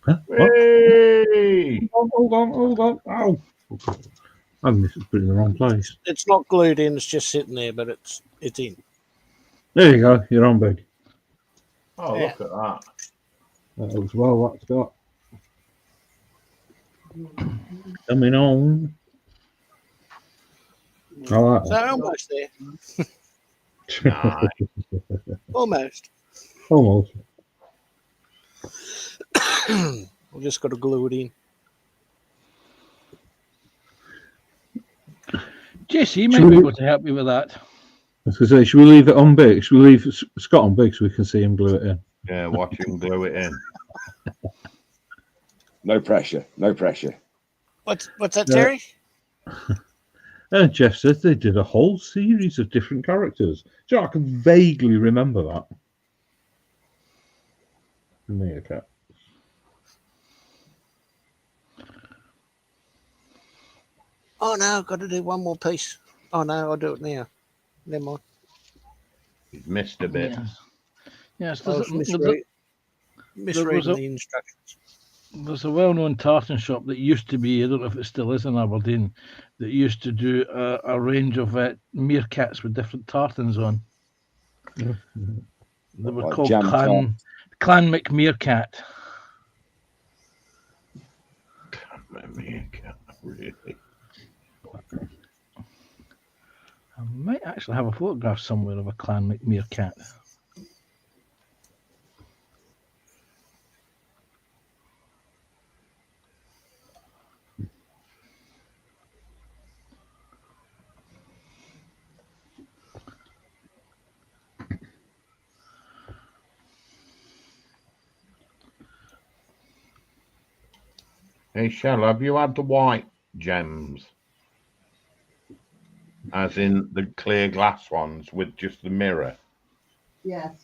Huh? Hey! Hold on. Oh. I missed it, put it in the wrong place. It's not glued in. It's just sitting there, but it's in. There you go. You're on, big. Oh, look at that. That looks well, that's got. Coming on. I like So that. almost there. Nah. Almost. Almost. We just got to glue it in. Jesse, you might Should be we- able to help me with that. I was going to say, should we leave it on big? Should we leave Scott on big so we can see him glue it in? Yeah, watch him glue it in. No pressure. No pressure. What's that, Yeah. Terry? Jeff said they did a whole series of different characters. Do you know, I can vaguely remember that. Meerkat. Oh no, I've got to do one more piece. Oh no, I'll do it now. Never mind. He's missed a bit. Yeah. Yes, I was misreading the instructions. There's a well-known tartan shop that used to be, I don't know if it still is in Aberdeen, that used to do a range of meerkats with different tartans on. They were Like called jam Clan McMeerkat. Meerkat, really. I might actually have a photograph somewhere of a Clan McMeerkat. Hey, Shell, have you had the white gems? As in the clear glass ones with just the mirror? Yes.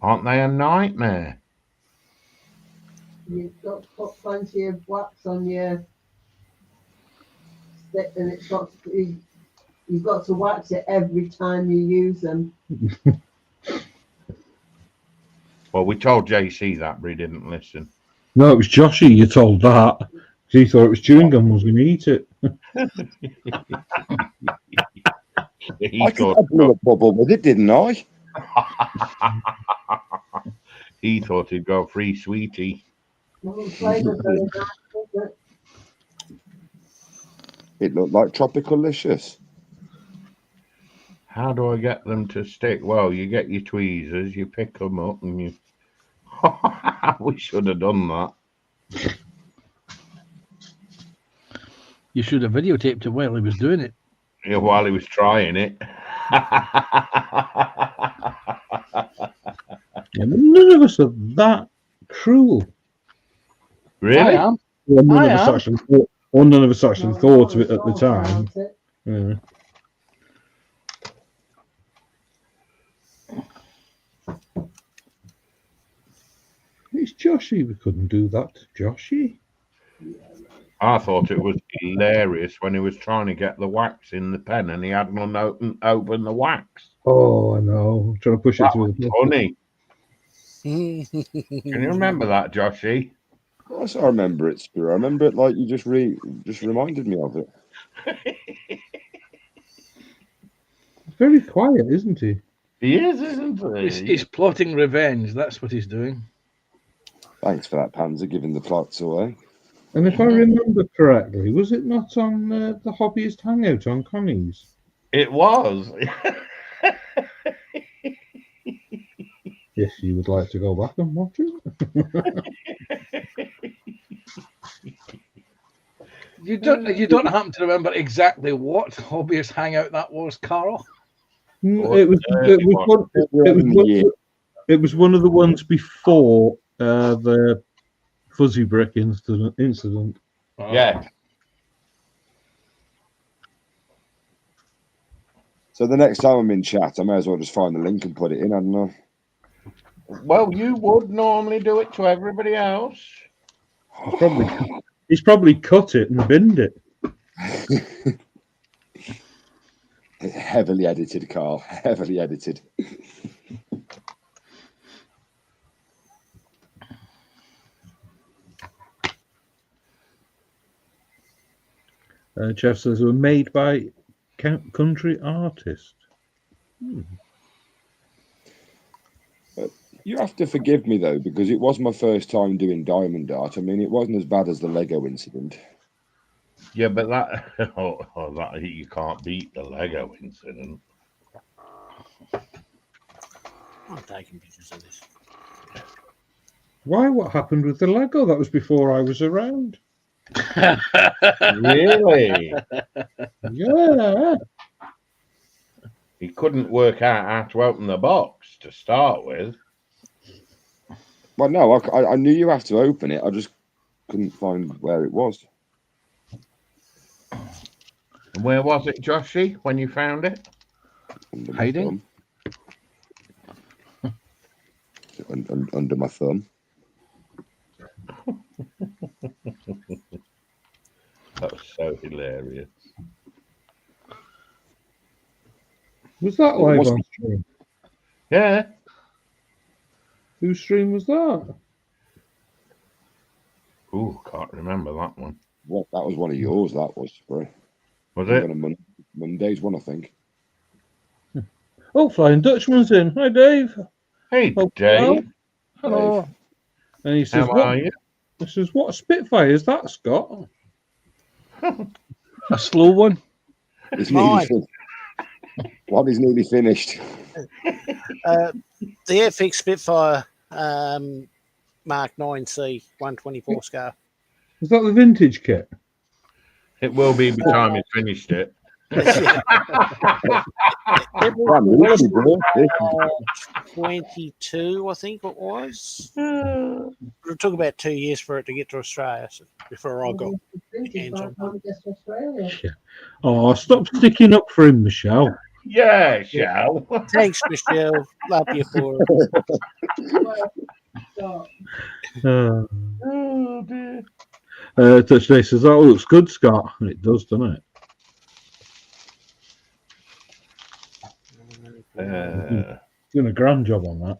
Aren't they a nightmare? You've got to put plenty of wax on your stick, and it's got to be, you've got to wax it every time you use them. Well, we told JC that, but he didn't listen. No, it was Joshy you told that. He thought it was chewing gum, was going to eat it. He I blew a bubble with it, didn't I? He thought he'd go free sweetie. Flavour very nice, doesn't it? It looked like tropical licious. How do I get them to stick? Well, you get your tweezers, you pick them up, and you. We should have done that. You should have videotaped it while he was doing it. Yeah, while he was trying it. Yeah, but none of us are that cruel. Really? I am. Well, none I of us am. actually thought, or none of us actually No, thought of no, it at the no, time. about it. Yeah. It's Joshy. We couldn't do that to Joshy. I thought it was hilarious when he was trying to get the wax in the pen and he hadn't open the wax. Oh, I know. I'm trying to push it That through was the funny. Can you remember that, Joshy? Of course, I remember it, Spiro. I remember it like you just reminded me of it. Very quiet, isn't he? He is, isn't he? He's plotting revenge. That's what he's doing. Thanks for that, Panzer, giving the plots away. And if I remember correctly, was it not on the Hobbyist Hangout on Connie's? It was. If you would like to go back and watch it. You don't happen to remember exactly what hobbyist hangout that was, Carl? It was one of the ones before the fuzzy brick incident. Yeah. So the next time I'm in chat, I may as well just find the link and put it in, I don't know. Well, you would normally do it to everybody else. He's probably cut it and binned it. Heavily edited, Carl. Heavily edited. Jeff says they were made by country artist. You have to forgive me, though, because it was my first time doing diamond art. I mean, it wasn't as bad as the Lego incident. Yeah, but that you can't beat the Lego incident. I'm taking pictures of this. Why? What happened with the Lego? That was before I was around. Really? Yeah. He couldn't work out how to open the box to start with. Well, no, I knew you have to open it. I just couldn't find where it was. And where was it, Joshy, when you found it? Under my Hiding? thumb. Under my thumb. That was so hilarious. Was that It live must on be- stream? Yeah. Whose stream was that? Ooh, can't remember that one. What? That was one of yours. That was, bro. Was On it? a Monday's one, I think. Oh, Flying Dutchman's in. Hi, Dave. Hey, Oh, Dave. Hello. And he says, How "What?" are you? He says, "What Spitfire is that, Scott?" A slow one. It's nearly Mine. finished. One is nearly finished. The FX Spitfire Mark 9C 124 scale. Is that the vintage kit? It will be by the time he's finished it. Yeah. Brand new, isn't it, bro? 22, I think it was. It took about 2 years for it to get to Australia before I got hands on one. Yeah. Oh, stop sticking up for him, Michelle. Yeah, shall. Thanks, Michelle. Love you for it. Uh, Oh, dear. Touch Day says, "That looks good, Scott." And it does, doesn't it? Doing a grand job on that.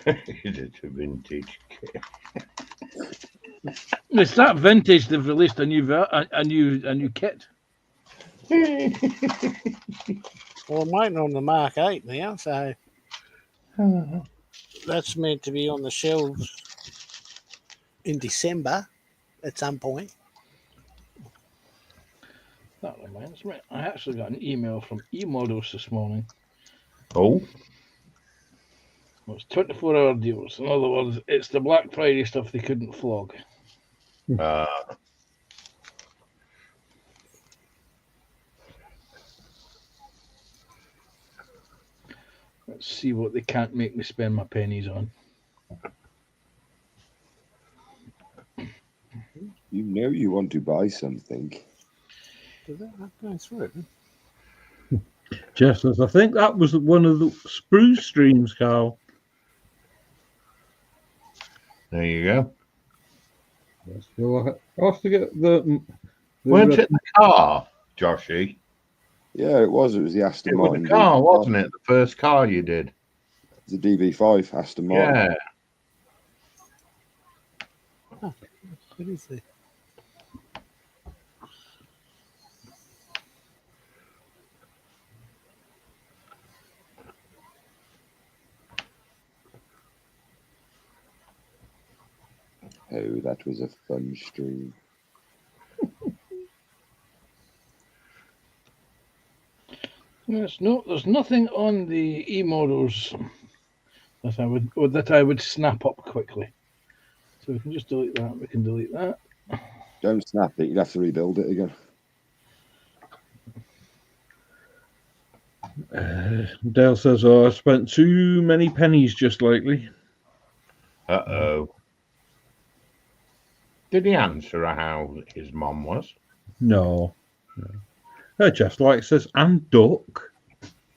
It's a vintage kit. It's that vintage. They've released a new kit. Well, I'm waiting on the Mark 8 now, so that's meant to be on the shelves in December at some point. That reminds me. I actually got an email from eModels this morning. Oh, It was 24-hour deals. In other words, it's the Black Friday stuff they couldn't flog. Let's see what they can't make me spend my pennies on. You know you want to buy something. Did that not go through? Jeff says, "I think that was one of the spruce streams, Carl." there you go. So I'll have to get the Weren't it the car, Joshy? Yeah, it was. It was the Aston It was Martin. the car, wasn't it? The first car you did. The DB5 Aston Martin. Yeah. What is it? Oh, that was a fun stream. Yes, no, there's nothing on the eModels that I would snap up quickly. So we can just delete that. We can delete that. Don't snap it. You'd have to rebuild it again. Dale says, "Oh, I spent too many pennies just lately." Uh-oh. Did he answer how his mom was? No. Jeff like says, "And duck."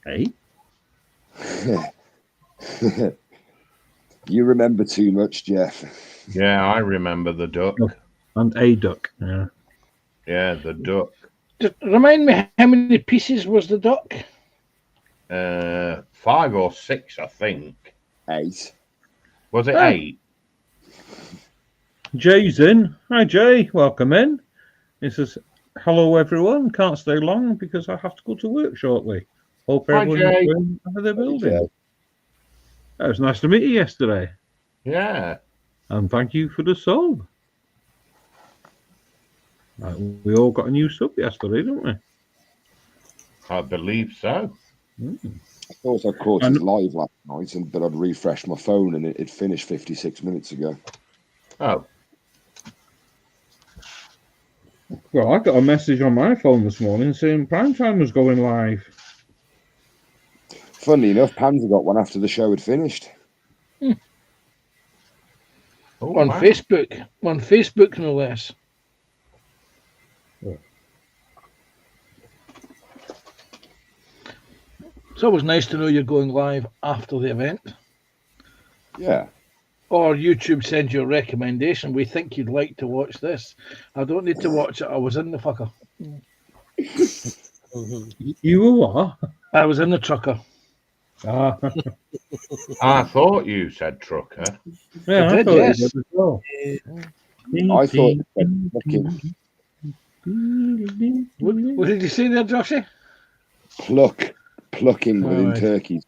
Hey, You remember too much, Jeff. Yeah, I remember the duck. and a duck. Yeah. Yeah, the duck. Just remind me, how many pieces was the duck? 5 or 6, I think. 8. Was it Ah. 8? Jay's in. Hi, Jay. Welcome in. He says, "Hello, everyone. Can't stay long because I have to go to work shortly. Hope Hi, everyone's Jay. doing how they're building." Jay. It was nice to meet you yesterday. Yeah. And thank you for the sub. We all got a new sub yesterday, didn't we? I believe so. I thought I caught it live last night, but I'd refreshed my phone and it finished 56 minutes ago. Oh, Well, I got a message on my phone this morning saying Primetime was going live. Funnily enough, Panzer got one after the show had finished. oh On wow. Facebook, no less. Yeah. It's always nice to know you're going live after the event. Yeah. Or YouTube sends you a recommendation. We think you'd like to watch this. I don't need to watch it. I was in the fucker. You were what? I was in the trucker. Ah, I thought you said trucker. yeah, I I did, thought yes. you did as well. I thought it said plucking. What did you say there, Joshy? Plucking within Alright. turkeys.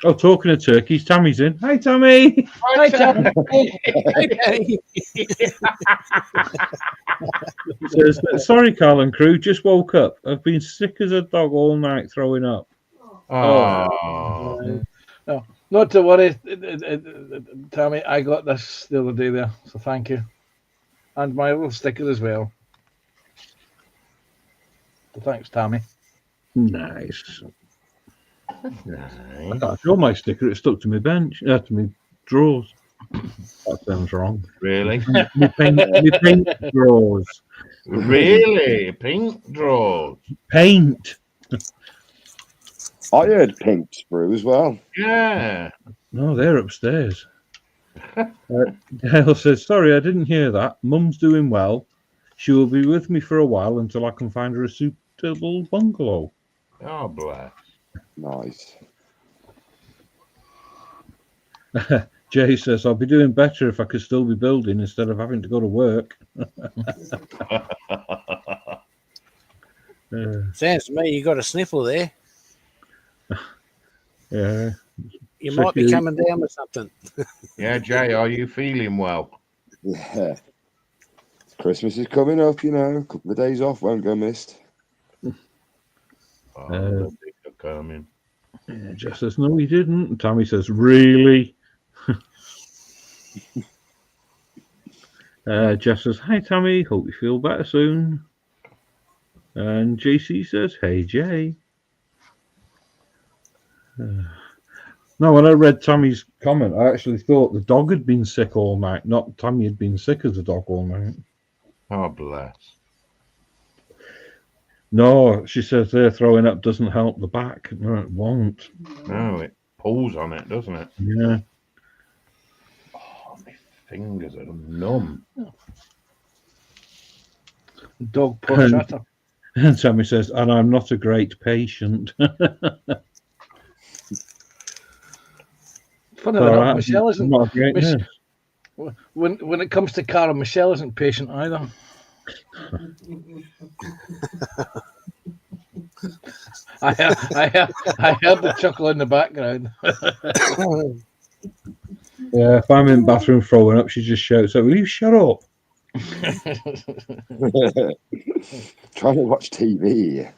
Oh, talking of turkeys, Tammy's in. Hi, Tammy. Hi, Tam. Says, sorry, Carl and crew, just woke up. I've been sick as a dog all night, throwing up. Oh, No, not to worry, Tammy. I got this the other day there, so thank you. And my little sticker as well. So thanks, Tammy. Nice. I nice. can't show my sticker. It's stuck to my bench, to my drawers. That sounds wrong. Really? My paint drawers. Really? Pink drawers? Paint. I heard pink sprue as well. Yeah. No, they're upstairs. Gail says, sorry, I didn't hear that. Mum's doing well. She will be with me for a while until I can find her a suitable bungalow. Oh, bless. Nice. Jay says, I'll be doing better if I could still be building instead of having to go to work. Sounds to me you got a sniffle there. Yeah. You might be coming down with something. Yeah, Jay, are you feeling well? Yeah. Christmas is coming up, you know. A couple of days off won't go missed. Oh, the big are coming. Yeah, Jess says, no, he didn't. And Tammy says, really? Jess says, hi, Tammy. Hope you feel better soon. And JC says, hey, Jay. No, when I read Tammy's comment, I actually thought the dog had been sick all night, not Tammy had been sick as a dog all night. Oh, bless. No, she says there throwing up doesn't help the back. No, it won't. No, it pulls on it, doesn't it? Yeah. Oh, my fingers are numb. Dog push shatter. And Tammy says, and I'm not a great patient. Funny enough, Michelle isn't. Not a great nurse. When it comes to Cara, Michelle isn't patient either. I heard the chuckle in the background. Yeah, if I'm in the bathroom throwing up, she just shouts out, will you shut up? Trying to watch TV.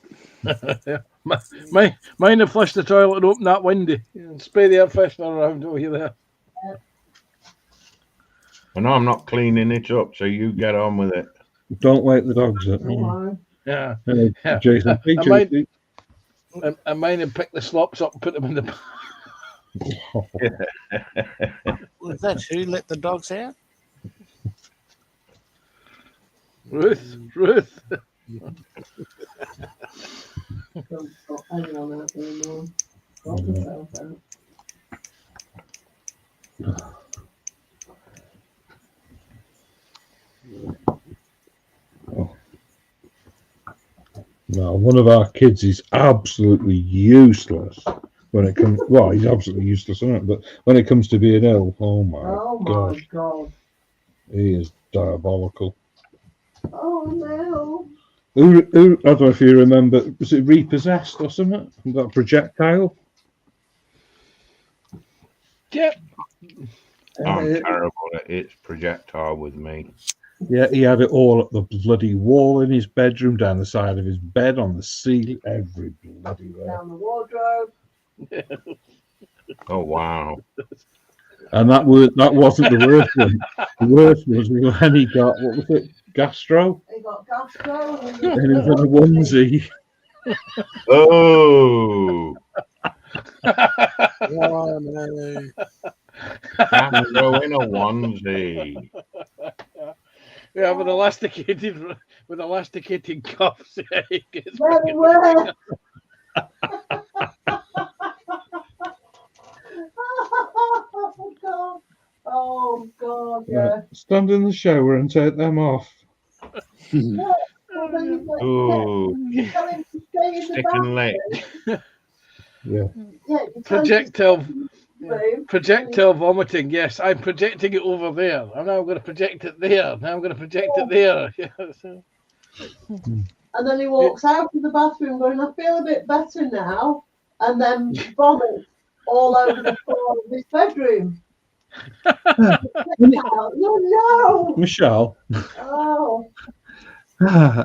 Mine have flushed the toilet and opened that window and spray the air freshener around over there. And I'm not cleaning it up, so you get on with it. Don't wake the dogs up. Yeah. Jason. Hey, Jason. I mine have picked the slops up and put them in the. Was that who let the dogs out? Ruth. Don't stop anyone out there anymore. Stop yourself out. No, one of our kids is absolutely useless when it comes. Well, he's absolutely useless, isn't it? But when it comes to being ill, oh my God, he is diabolical. Oh no! Who, I don't know if you remember, was it Repossessed or something? That projectile? Yep. I'm terrible at its projectile with me. Yeah, he had it all up the bloody wall in his bedroom, down the side of his bed, on the ceiling, every bloody way. Down the wardrobe. Oh wow. And that wasn't the worst one. The worst was when he got, what was it, gastro? He got gastro. And he was in a onesie. Oh, Oh, no. Gastro in a onesie. Yeah, with elasticated cuffs. He gets Very well. Oh God. Oh God. Yeah. Stand in the shower and take them off. Well, then you've got Oh, to tell him to stay in the stick and lick. Yeah. Yeah, you tell him to projectile stay in the room. projectile vomiting. Yes, I'm projecting it over there. I'm now going to project it there. Now I'm going to project it there. Yeah, so. And then he walks out of the bathroom going, I feel a bit better now. And then vomits all over the floor of his bedroom. No. Michelle. Oh.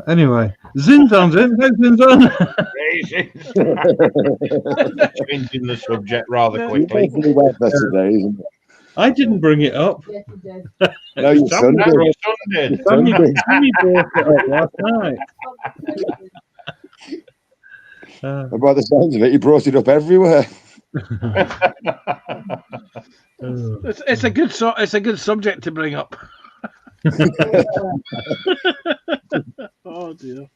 Anyway, Zinzan's in. How's Zinzan? Changing the subject rather You're quickly. making the weather today, isn't it? I didn't bring it up. Yes, he did. No, your son That's did. what son did. Tammy brought it up last night. And by the sounds of it, you brought it up everywhere. It's a good it's a good subject to bring up. Oh dear.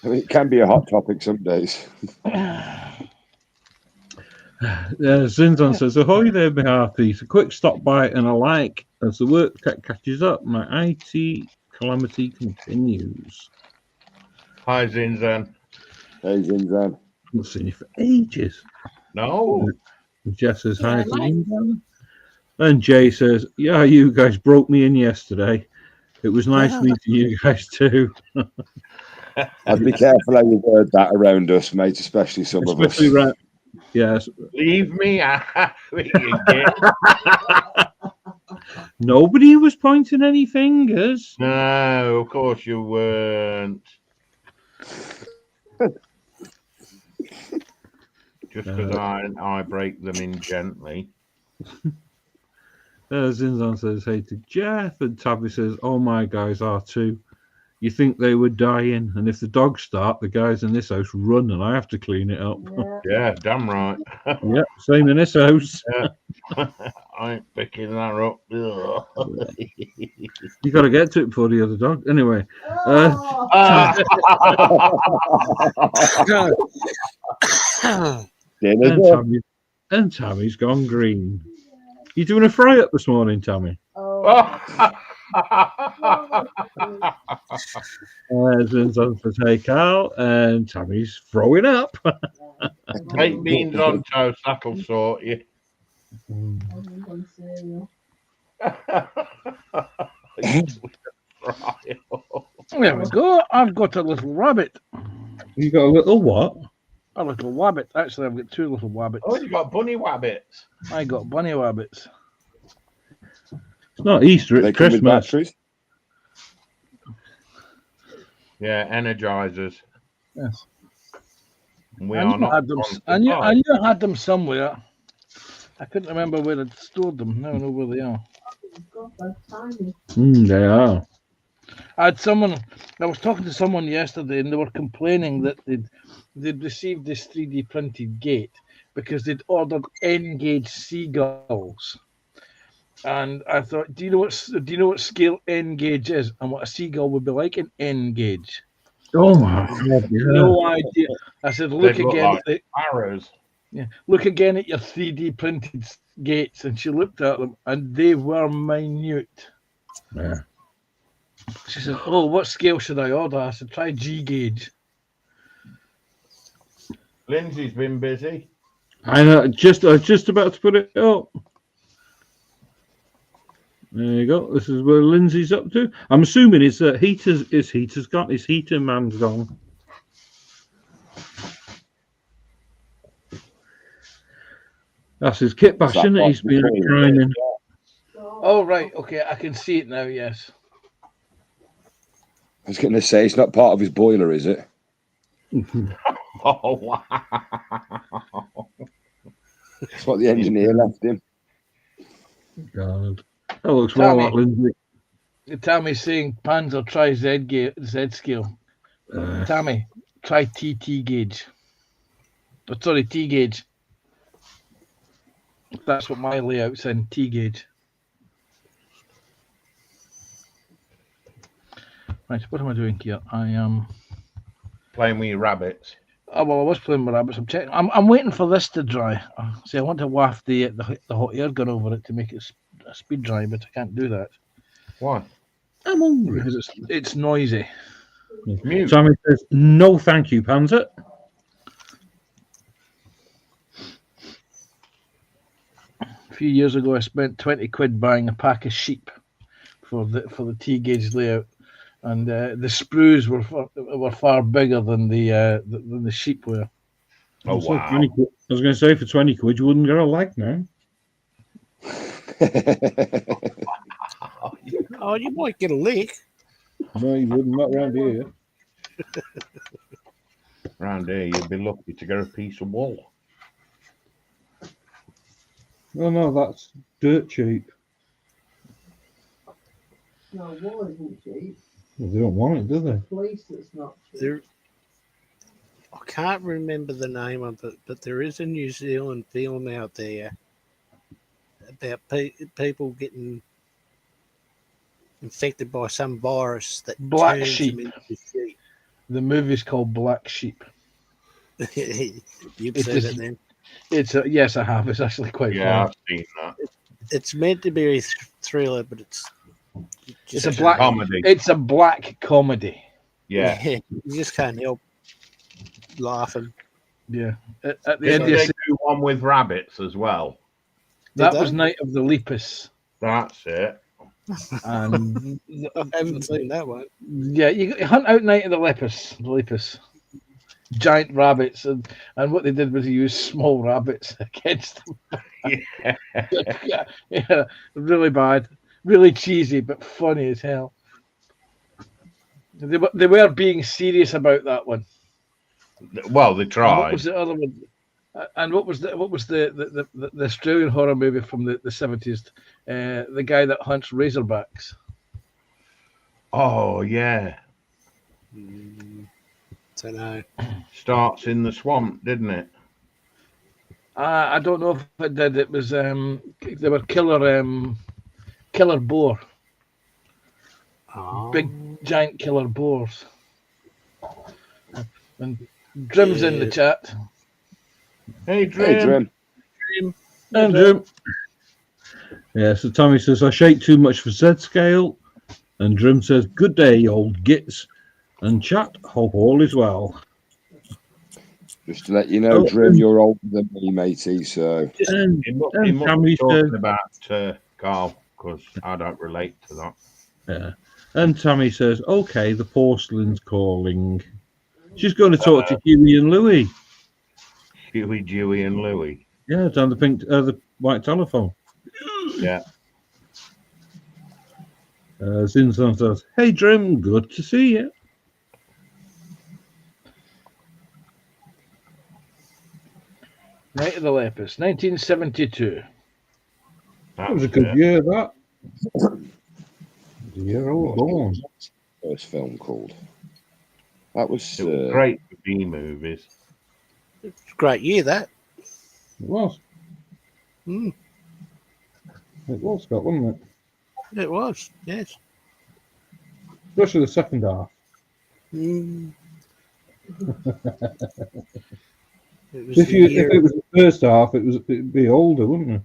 I mean, it can be a hot topic some days. Zinzan says, ahoy there, my hearties. A quick stop by and a like as the work catches up. My IT calamity continues. Hi, Zinzan. Hey, Zinzan. I've not seen you for ages. No. Jess says, hi Yeah, to like- Zinzan. And Jay says, yeah, you guys broke me in yesterday. It was nice Yeah. meeting you guys too. I'd be careful how you word that around us, mate, especially some Especially of us. right. Yes. Leave me out again. Nobody was pointing any fingers. No, of course you weren't. Just because I break them in gently. Zinzan says, hey to Jeff. And Tabby says, oh, my guys are too. You think they were dying. And if the dogs start, the guys in this house run and I have to clean it up. Yeah. Yeah, damn right. Yep, same in this house. I ain't picking that up. Ugh. You got to get to it before the other dog. Anyway. Oh. Dinner. And Tammy's gone green. You doing a fry up this morning, Tammy? Oh. Zinzan for takeout, and Tammy's throwing up. Baked beans on toast, that'll sort you. There we go. I've got a little rabbit. You got a little what? A little wabbit. Actually, I've got two little wabbits. Oh, you got bunny wabbits. I got bunny wabbits. It's not Easter, They it's come with Christmas. batteries. Yeah, energizers. Yes. We I are knew I not. had them. I knew I had them somewhere. I couldn't remember where I'd stored them. Now I know where they are. God, they're tiny. They are. I was talking to someone yesterday, and they were complaining that they'd received this 3D printed gate because they'd ordered N-gauge seagulls. And I thought, do you know what scale N-gauge is, and what a seagull would be like in N-gauge? Oh my God! Yeah. No idea. I said, look They look again. like arrows. Look again at your 3D printed gates. And she looked at them, and they were minute. Yeah. She said, "Oh, what scale should I order?" I said, "Try G gauge." Lindsay's been busy. I know. I was just about to put it up. There you go. This is where Lindsay's up to. I'm assuming his heater's gone. His heater man's gone. That's his kit bashing that he's been crying in. Oh, right. Okay, I can see it now. Yes. was going to say, it's not part of his boiler, is it? Oh, wow. That's what the engineer left him. God. That looks well Tommy. like Lindsay. Tammy's saying Panzer try Z scale. Tammy, try TT gauge. Oh, sorry, T gauge. That's what my layout's in, T gauge. Right, what am I doing here? I am Playing with your rabbits. Oh well, I was playing with rabbits. I'm checking. I'm waiting for this to dry. See, I want to waft the hot air gun over it to make it speed dry, but I can't do that Why? I'm hungry. because it's noisy. Mute. Tommy says, no thank you, Panzer. A few years ago, I spent 20 quid buying a pack of sheep for the T gauge layout, and the sprues were far bigger than the sheep were. Oh, So wow. 20 quid. I was going to say, for 20 quid, you wouldn't get a leg now. Oh, you might get a lick. No, you wouldn't. Not around here. Round here, you'd be lucky to get a piece of wool. No, that's dirt cheap. No, wool isn't cheap. Well, they don't want it, do they? Fleece that's not cheap. There, I can't remember the name of it, but there is a New Zealand film out there about people getting infected by some virus that Black turns sheep. them into sheep. The movie's called Black Sheep. You've It seen is- it then. Yes, I have. It's actually quite Yeah, funny. I've seen that. It's meant to be a thriller, but it's It's a black Comedy. It's a black comedy. Yeah. You just can't help laughing. Yeah. At the Didn't end, they do one with rabbits as well? that Did was they? Night of the Lepus, That's it. and I haven't seen that one. yeah, you hunt out Night of the Lepus. Giant rabbits, and what they did was they used small rabbits against them. Yeah. Yeah, really bad, really cheesy, but funny as hell. They were being serious about that one. Well, they And what tried. was the other one? And what was the Australian horror movie from the 70s? The guy that hunts razorbacks. Oh, yeah. Don't know. Starts in the swamp, didn't it? I don't know if it did. It was they were killer boar, Oh. big giant killer boars. And Drim's in the Yeah. chat. Hey, Hey, Drim. Drim. And Jim. Yeah, so Tommy says, I shake too much for Z scale. And Drim says, good day, old gits. And chat, hope all is well. Just to let you know, Oh, Drim, you're older than me, matey. So And, He must and be Tammy talking says, about Carl, because I don't relate to that. yeah. And Tammy says, okay, the porcelain's calling. She's going to talk to Huey and Louie. Huey, Dewey, and Louie. Yeah, down the white telephone. Yeah. Zinzan says, hey, Drim, good to see you. Night of the Lepus, 1972. That was a good year, that. The year I was born. first film called. That was It was great for B movies. It's a great year, that. It was. Mm, It was Scott, wasn't it? it was, yes. Especially the second half. Mm. It was If the year. it was the first half, it'd be older, wouldn't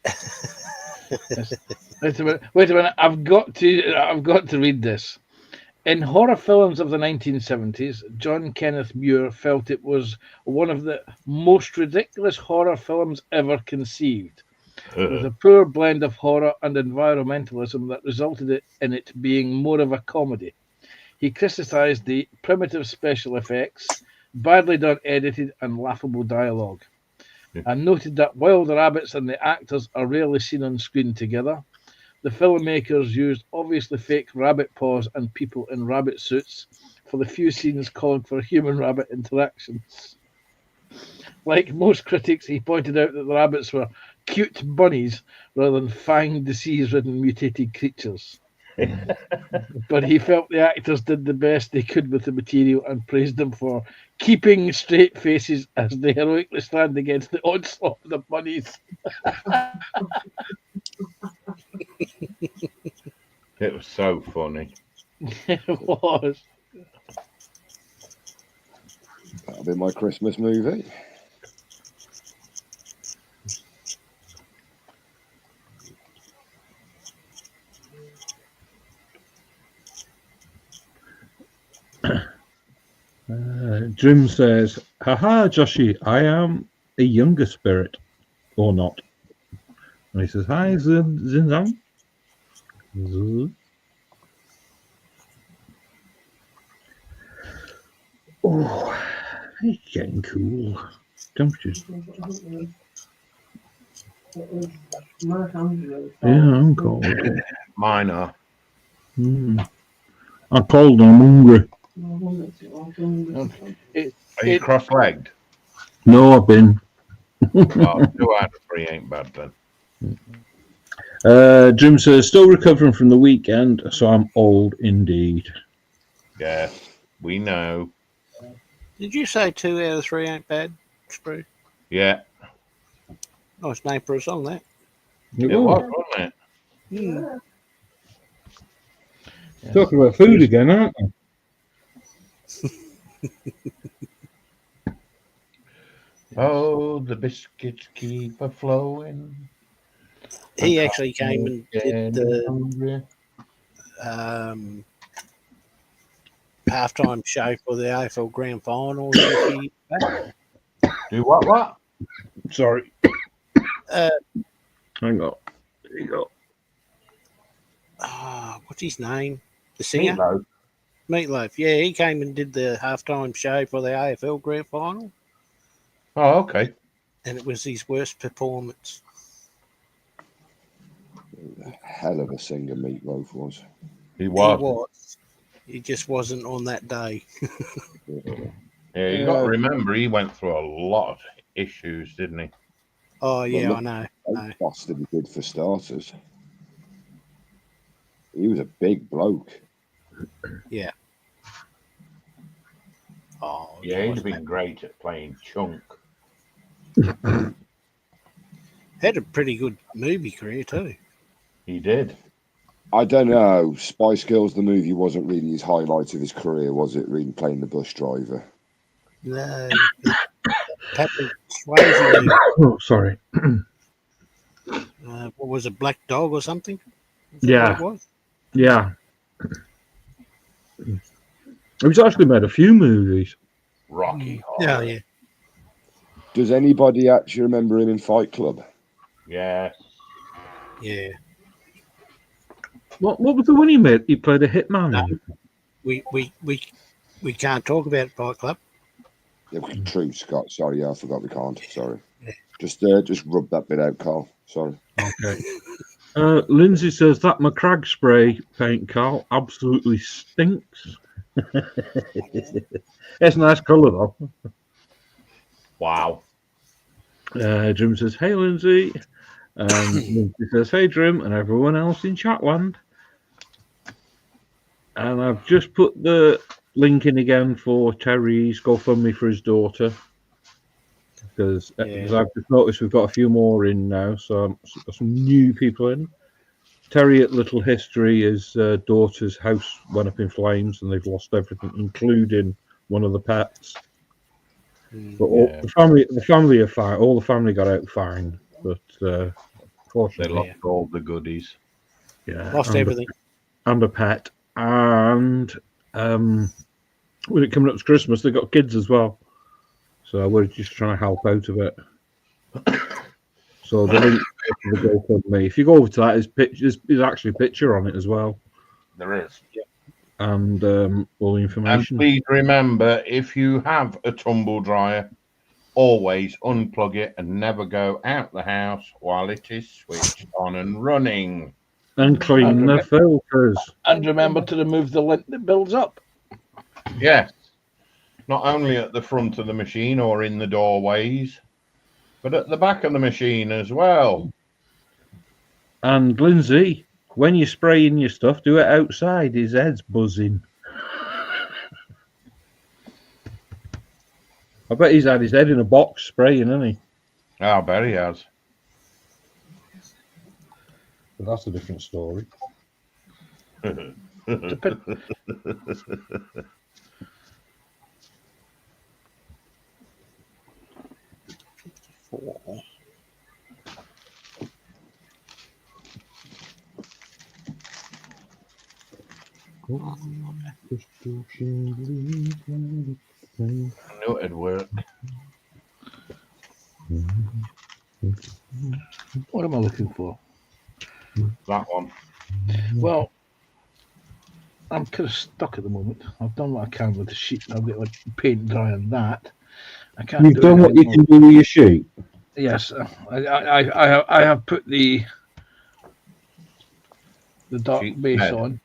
it? Wait a minute. I've got to read this. In horror films of the 1970s, John Kenneth Muir felt it was one of the most ridiculous horror films ever conceived, with a poor blend of horror and environmentalism that resulted in it being more of a comedy. He criticized the primitive special effects, badly done edited, and laughable dialogue, and noted that while the rabbits and the actors are rarely seen on screen together, The filmmakers used obviously fake rabbit paws and people in rabbit suits for the few scenes calling for human-rabbit interactions. Like most critics, he pointed out that the rabbits were cute bunnies rather than fanged, disease-ridden, mutated creatures. But he felt the actors did the best they could with the material and praised them for keeping straight faces as they heroically stand against the onslaught of the bunnies. It was so funny. It was. That'll be my Christmas movie. Jim says, haha, Joshy, I am a younger spirit, or not. And he says, hi, Zinzang. Oh, it's getting cool. Temperatures. Yeah, I'm cold. Mine are. I'm cold and I'm hungry. Are you cross-legged? No, I've been. Oh, 2 out of 3 ain't bad then. Jim says, still recovering from the weekend, so I'm old indeed. Yeah, we know. Did you say 2 out of 3 ain't bad, Sprue? Yeah, Nice name for a song, that. it was, wasn't it? Mm. Talking about food again, aren't we? Oh, the biscuits keep a flowing. He actually came and did the hungry. halftime show for the AFL Grand Final. Do what? Sorry. Uh, Hang on. There you go. What's his name? The singer? Meatloaf. Meatloaf. Yeah, he came and did the halftime show for the AFL Grand Final, Oh, okay. and it was his worst performance. Hell of a singer Meatloaf was. He He was. was. He just wasn't on that day. Yeah, you got to remember, he went through a lot of issues, didn't he? Oh, yeah, look, I know. That bastard he did for starters. He was a big bloke. Yeah. Oh, Yeah, he'd have been great at playing Chunk. Had a pretty good movie career, too. He did. I don't know. Spice Girls, the movie, wasn't really his highlight of his career, was it? Really playing the bus driver. No. Patrick Swayze. Oh, sorry. What was it, Black Dog or something? Is that Yeah. what it was? Yeah. He's actually made a few movies. Rocky Horror. Yeah, yeah. Does anybody actually remember him in Fight Club? Yeah. Yeah. What was the one he made? He played a hitman. No. We can't talk about Fight Club. Yeah, true, Scott. Sorry, yeah, I forgot we can't. Sorry. Yeah. Just rub that bit out, Carl. Sorry. Okay. Lindsay says that McCrag spray paint, Carl, absolutely stinks. It's a nice colour though. Wow. Jim says, "Hey, Lindsay." Lindsay says, "Hey, Jim," and everyone else in Chatland. And I've just put the link in again for Terry's GoFundMe for his daughter. Because I've just noticed we've got a few more in now, so I've got some new people in. Terry at Little History, his daughter's house went up in flames and they've lost everything, including one of the pets. But all, the family are fine. All the family got out fine, but They fortunately, lost all the goodies. yeah, Lost everything. and a pet, and with it coming up to Christmas, they got kids as well. So we're just trying to help out a bit. So the link to the GoFundMe, if you go over to that, there's actually a picture on it as well, There is. and all the And information. please remember, if you have a tumble dryer, always unplug it and never go out the house while it is switched on and running. And clean the filters. And remember to remove the lint that builds up. Yes. Not only at the front of the machine or in the doorways, but at the back of the machine as well. And Lindsay, when you're spraying your stuff, do it outside. His head's buzzing. I bet he's had his head in a box spraying, hasn't he? I bet he has. But that's a different story. I knew it'd work. What am I looking for? That one. Well, I'm kind of stuck at the moment. I've done what I can with the sheet. I've got like paint dry on that. I can't. You've done what you can do with your sheet. Yes, I have put the dark Sheet base bed. on.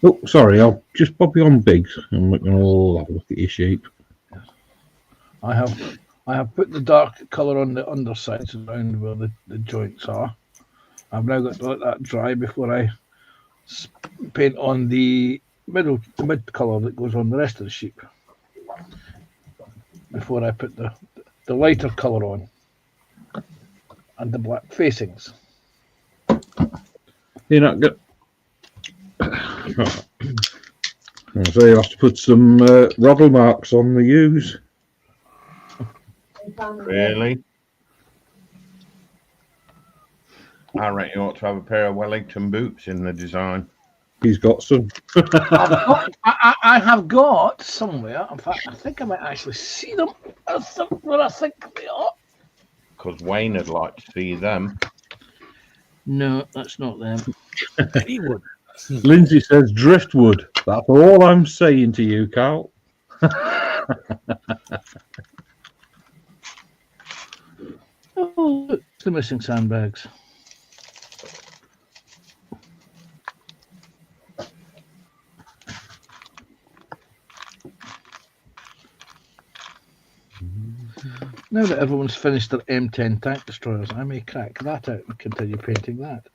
Oh, sorry, I'll just pop you on Biggs and we can all have a look at your sheep. I have put the dark colour on the undersides around where the joints are. I've now got to let that dry before I paint on the mid colour that goes on the rest of the sheep. Before I put the lighter colour on and the black facings. You're not good. So you have to put some roddle marks on the ewes. Really? I reckon you ought to have a pair of Wellington boots in the design. He's got some. I have got somewhere. In fact, I think I might actually see them. I think they are. Because Wayne would like to see them. No, that's not them. He would. Lindsay says driftwood. That's all I'm saying to you, Carl. Oh, look, it's the missing sandbags. Now that everyone's finished their M10 tank destroyers, I may crack that out and continue painting that.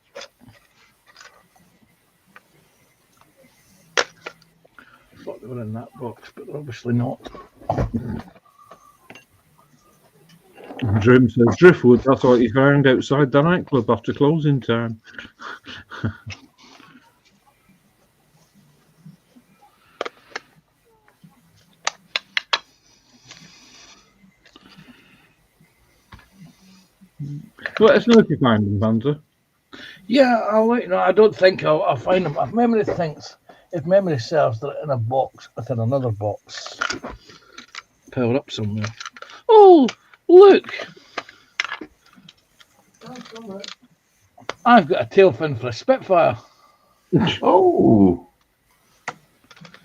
Thought they were in that box, but they're obviously not. Jim says driftwood. That's what he found outside the nightclub after closing time. Let us know if you find them, Panzer. Yeah, I'll let you know. I don't think I'll find them. If memory serves, they're in a box within another box, piled up somewhere. Oh, look! I've got a tail fin for a Spitfire. Oh,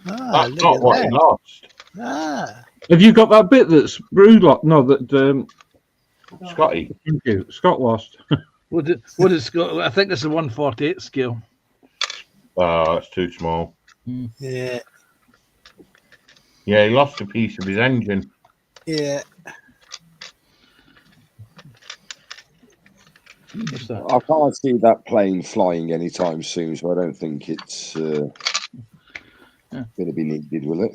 Ah, that's look not at what he that. lost. Ah, Have you got that bit that's Brewlock? No, that Scotty. thank you. Scott lost. What is Scott? I think this is a 148 scale. Oh, that's too small. yeah, Yeah, he lost a piece of his engine. yeah. What's that? I can't see that plane flying anytime soon, so I don't think it's going to be needed, will it?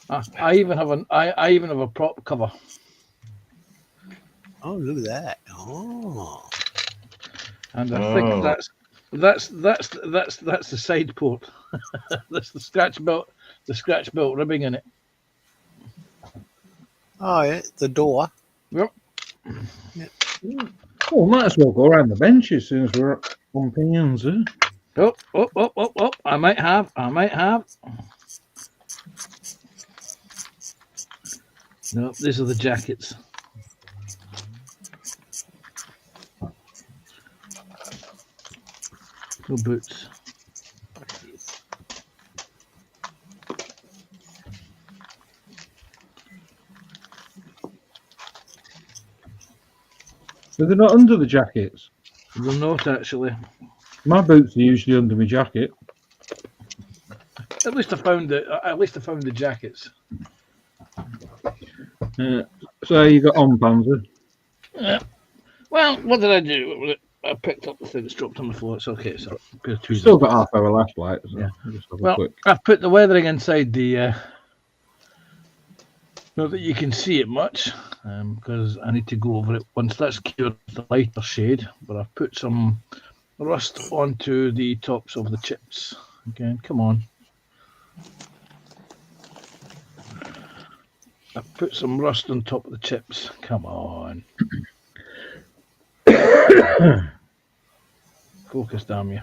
I even have a prop cover. Oh, look at that. Oh, And I think that's the side port. That's the scratch belt ribbing in it. oh, yeah, the door. Yep. Oh, might as well go around the benches since we're on pinions, eh? Oh! I might have. No, these are the jackets. No boots. So they're not under the jackets. They're not actually. My boots are usually under my jacket. At least I found the jackets. So you got on, Panzer. Well, what did I do? I picked up the thing that's dropped on the floor. It's okay. So Still got half hour left, like. So Yeah. Just have a well, quick. I've put the weathering inside the. Not that you can see it much, because I need to go over it once that's cured the lighter shade. But I've put some rust onto the tops of the chips. Again, come on. I've put some rust on top of the chips. Come on. Focus, damn you.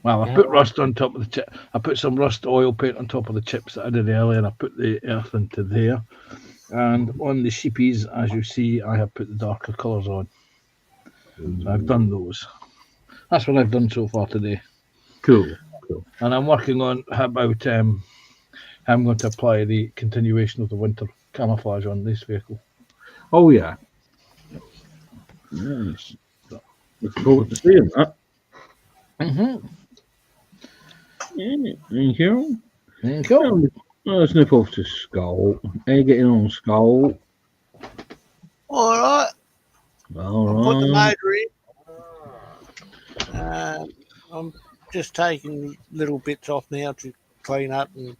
Well, I put rust on top of the chip. I put some rust oil paint on top of the chips that I did earlier, and I put the earth into there. And on the sheepies, as you see, I have put the darker colours on. So I've done those. That's what I've done so far today. Cool. And I'm working on how about I'm going to apply the continuation of the winter camouflage on this vehicle. Oh yeah. Nice. Look forward to seeing that. Mm-hmm. Thank you. Cool. Let's nip off to Skull. How you getting on, Skull? All right. All Put the right. motor in. I'm just taking little bits off now to clean up and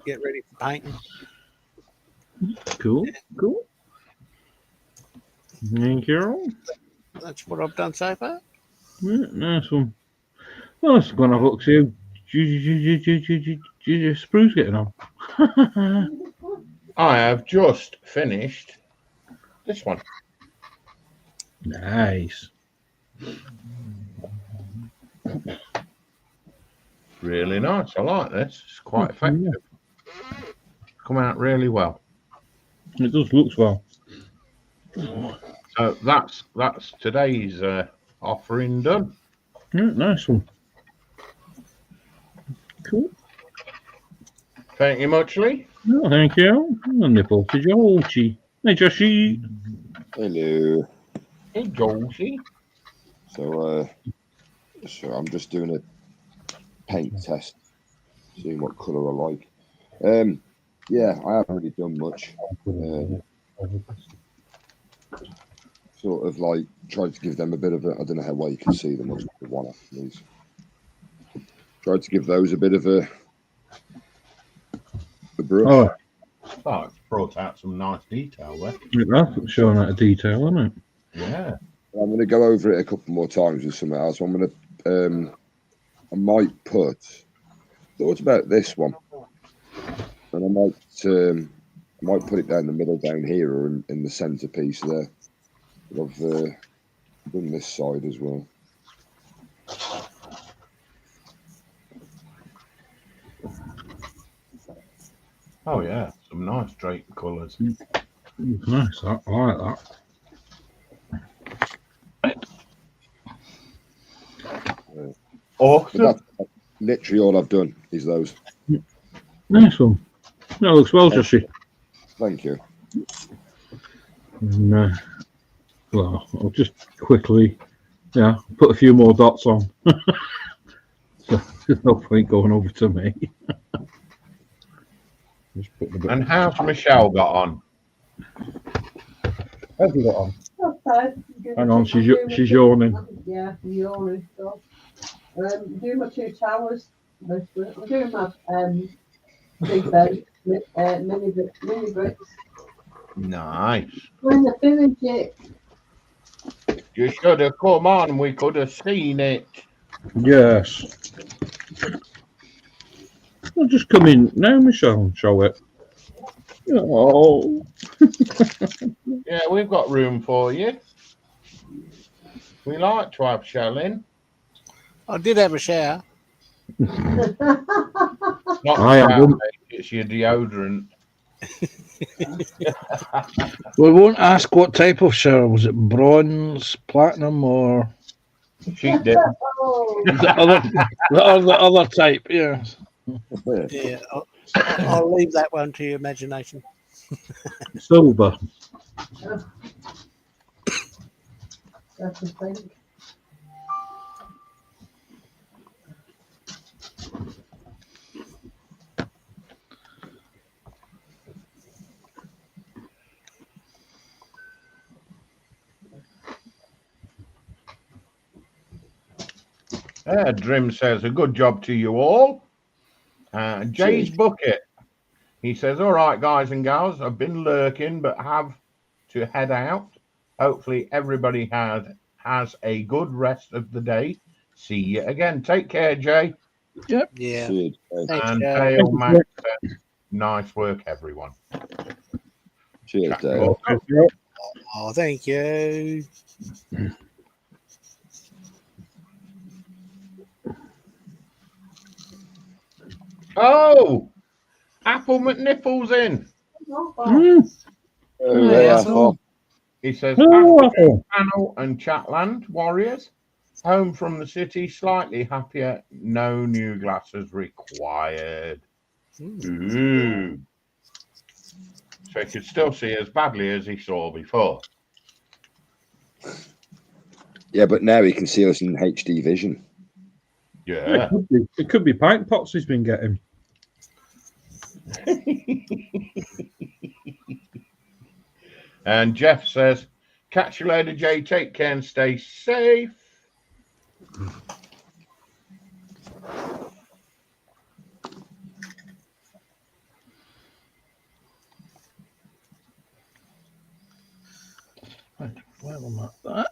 get ready for painting. Cool. Thank you. That's what I've done so far. Yeah, nice one. Well, let's go and have a look. See how Spruce getting on. I have just finished this one. Nice. Really nice. I like this. It's quite effective. Come out really well. It does look well. So that's today's offering done. Yeah, nice one. Cool. Thank you muchly. Oh, thank you. I'll nip off to Georgie. Hey, Joshy. Hello. Hey, Josie. So I'm just doing a paint test, seeing what colour I like. Yeah, I haven't really done much. Sort of like tried to give them a bit of a. I don't know how well you can see them. The one off, please. Tried to give those a bit of a brush. Oh, it's brought out some nice detail there. That's showing out of detail, isn't it? Yeah. I'm going to go over it a couple more times with something else. I'm going to. I might thought about this one, and I might put it down the middle down here or in the centerpiece there. I've done this side as well. Oh yeah, some nice drape colours. Nice. I like that. Awesome. But that's literally all I've done is those. Nice one. That looks well, Joshy. Thank you. And, well, I'll just quickly, put a few more dots on. So there's no point going over to me. Just put the And how's Michelle got on? How's you got on? Okay. Hang on, she's yawning. Yeah, yawning. So, doing my 2 towers. Mostly. I'm doing my big bed, mini bricks. Nice. When the finish it, You should have come on. We could have seen it. Yes. Well, just come in now, Michelle, and show it. Oh. Yeah, we've got room for you. We like to have Shell in. I did have a shower. Not I shower, haven't. it's your deodorant. We won't ask what type of shower. Was it bronze, platinum, or She did. oh, the other type? Yes. Yeah, I'll leave that one to your imagination. Silver. I can think. Drim says, a good job to you all. Jay's Cheers. Bucket. He says, all right, guys and gals, I've been lurking, but have to head out. Hopefully everybody has a good rest of the day. See you again. Take care, Jay. Yeah. Cheers. Thanks, And Joe. Dale Max says, nice work, everyone. Cheers, Chat Dale. to you. Oh, thank you. Oh, Apple McNipple's in. Not bad. Oh, Hey, hey, Apple. Apple. He says, Oh, afternoon, panel and chatland warriors. Home from the city, slightly happier. No new glasses required. Ooh. So he could still see as badly as he saw before. Yeah, but now he can see us in HD vision. Yeah. It could be pint pots he's been getting. And Jeff says, catch you later, Jay. Take care and stay safe. Right, well, I'm at that.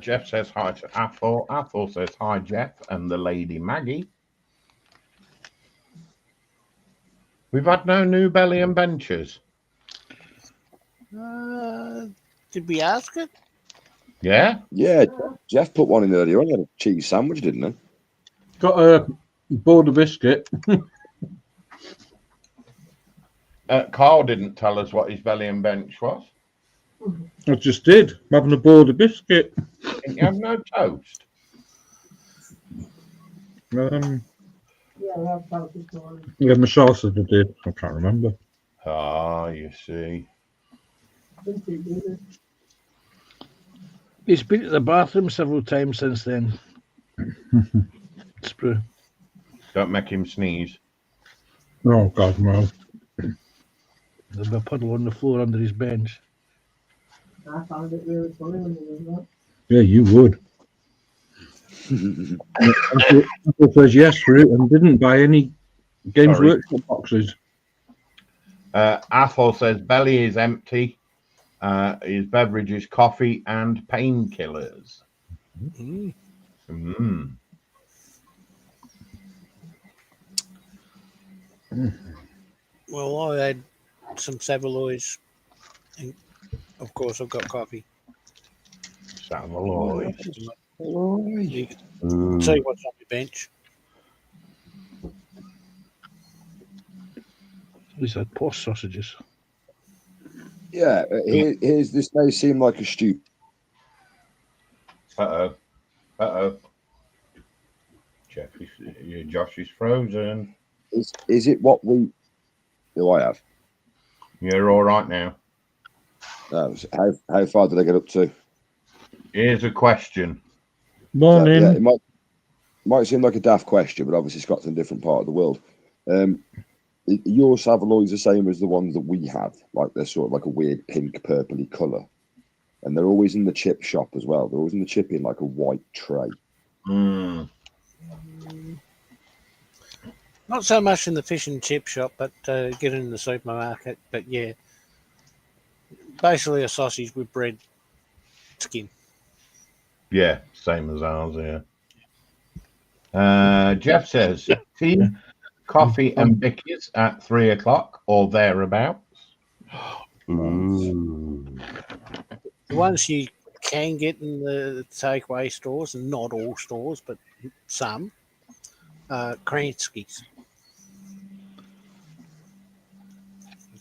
Jeff says hi to Athol. Athol says hi, Jeff, and the lady Maggie. We've had no new belly and benches. Did we ask it? Yeah? Yeah, Jeff put one in earlier on. He had a cheese sandwich, didn't he? Got a border biscuit. Carl didn't tell us what his belly and bench was. I just did. I'm having a border biscuit. Didn't you have no toast? Yeah, we have both this morning. Yeah, my sausage I did. I can't remember. Ah, you see. Didn't you do this? He's been to the bathroom several times since then. Sprue. Don't make him sneeze. Oh, God, no. There'll be a puddle on the floor under his bench. I found it really funny when you did that. Yeah, you would. Apple says yes for it and didn't buy any Games Sorry. Workshop boxes. Athol says belly is empty. His beverage is coffee and painkillers. Mm. Mm. Well, I had some Saveloys, and of course, I've got coffee. Saveloy. You can see what's on your bench. These are post sausages. Yeah, here's this may seem like a stupid. Uh-oh. Josh is frozen. Is it what we do? I have. You're all right now. How far did I get up to? Here's a question. Morning. Yeah, it might seem like a daft question, but obviously Scott's in a different part of the world. Your Saveloys the same as the ones that we have, like they're sort of like a weird pink, purpley colour, and they're always in the chip shop as well. They're always in the chip in like a white tray. Mm. Not so much in the fish and chip shop, but get in the supermarket. But yeah, basically a sausage with bread skin. Yeah, same as ours, yeah. Jeff says, tea, coffee and bickies at 3 o'clock or thereabouts. Ooh. The ones you can get in the takeaway stores, and not all stores, but some, Kranskis.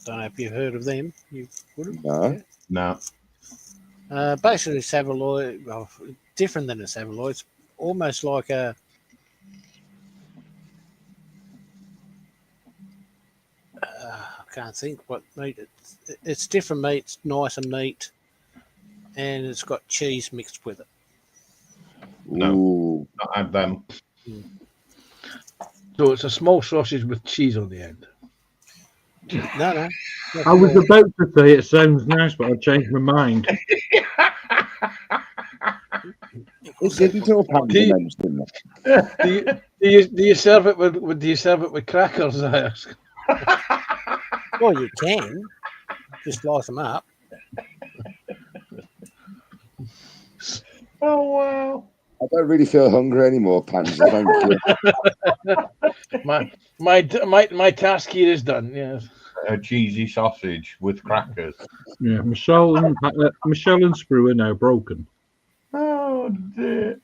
Don't know if you've heard of them. You wouldn't. No. No. Basically, saveloy, well, different than a saveloy. It's almost like a I can't think what meat. It's different meat. It's nice and neat, and it's got cheese mixed with it. No. Ooh. Not had them. So it's a small sausage with cheese on the end. No. I was about to say it sounds nice, but I changed my mind. It didn't all pans Do you- and didn't it? Do you serve it with crackers? I ask. Well, you can just slice them up. Oh wow! I don't really feel hungry anymore, Pansy. Thank you. My task here is done. Yes. A cheesy sausage with crackers. Yeah, Michelle and Sprue are now broken. Oh dear!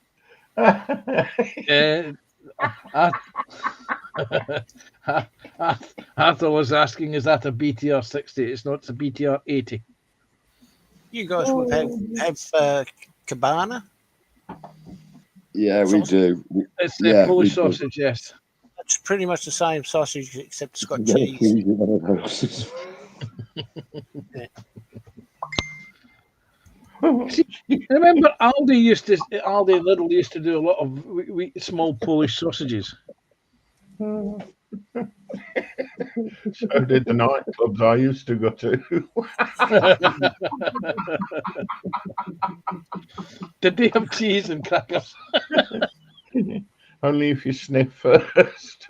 Arthur was asking, is that a BTR 60? It's not. It's a BTR 80. You guys would have cabana. Yeah, we do. It's the Yeah, Polish we do. sausage. Yes. It's pretty much the same sausage except it's got Yeah, cheese. cheese in one of those. Remember, Aldi Lidl used to do a lot of small Polish sausages. So did the nightclubs I used to go to. Did they have cheese and crackers? Only if you sniff first.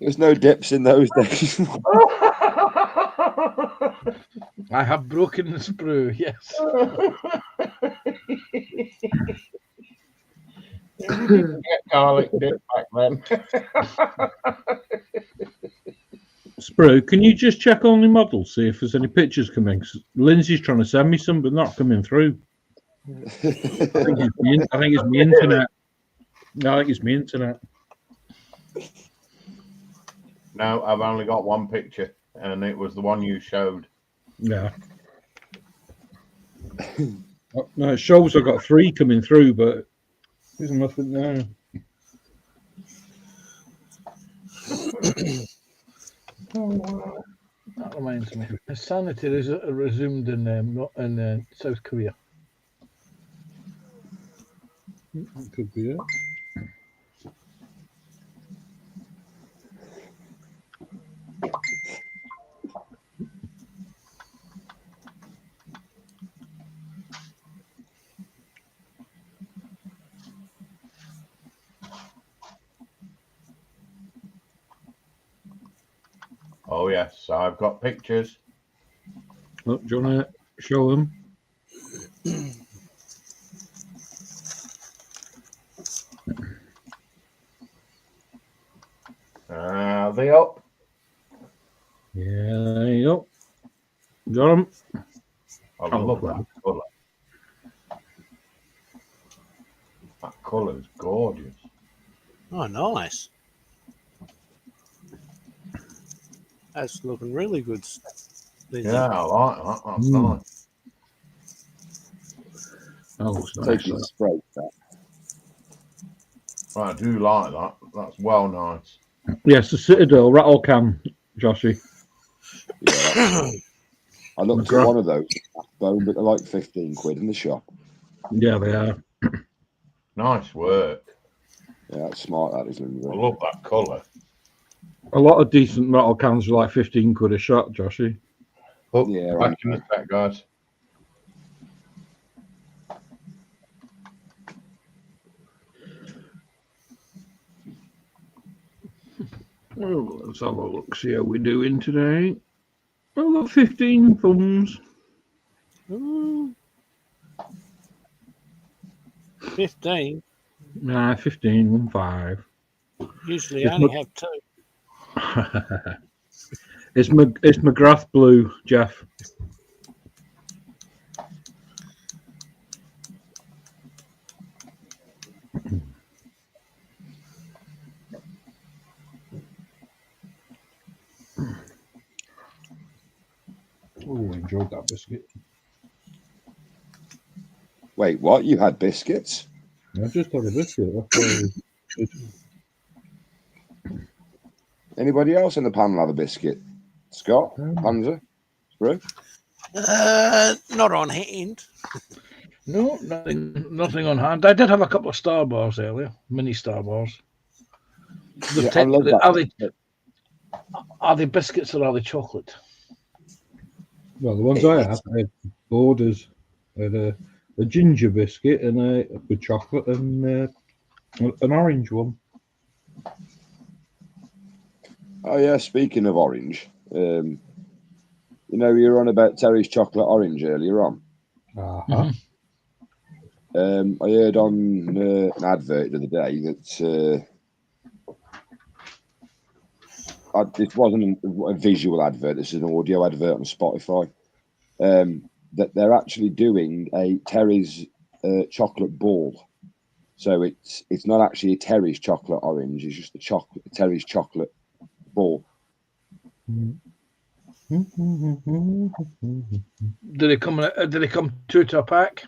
There's no dips in those days. I have broken the sprue. Yes. Get garlic dip back then. Sprue, can you just check on the model, see if there's any pictures coming? 'Cause Lindsay's trying to send me some, but not coming through. I think it's my internet. No, I think it's my internet. No, I've only got one picture, and it was the one you showed. Yeah. Oh, no, it shows I've got 3 coming through, but there's nothing there. That reminds me. Sanity is resumed in South Korea. That could be it. Oh yes, I've got pictures. Look, do you want to show them? Are they up? Yeah, there you go. Got them. I love that colour. That colour is gorgeous. Oh, nice. That's looking really good. Lindsay. Yeah, I like that. That's Mm. nice. That looks nice. Taking that. spray. That. I do like that. That's well nice. Yes, the Citadel rattle cam, Joshy. Yeah, I looked at one of those, bone, but they're like 15 quid in the shop. Yeah, they are. Nice work. Yeah, that's smart, that is, Lindsay. I love that colour. A lot of decent rattle cams are like 15 quid a shot, Joshy. Oh, Yeah, back in a sec, guys. Oh, let's have a look, see how we're doing today. I've got 15 thumbs. Ooh. 15. Nah, 15, 1-5. Usually It's I only not- have 2. It's McGrath Blue, Jeff. enjoyed that biscuit. Wait, what? You had biscuits? I just had a biscuit. That's all it was. Anybody else in the panel have a biscuit? Scott? Panzer? Sprue? Not on hand. No, nothing on hand. I did have a couple of Star Bars earlier, mini Star Bars. Yeah, I love that. Are they biscuits or are they chocolate? Well, the ones I had borders. I had a ginger biscuit and with chocolate and an orange one. Oh yeah, speaking of orange, you know you were on about Terry's chocolate orange earlier on. Uh-huh. I heard on an advert the other day that this wasn't a visual advert. This is an audio advert on Spotify. That they're actually doing a Terry's chocolate ball. So it's not actually a Terry's chocolate orange. It's just a Terry's chocolate ball. Do they come two to a pack?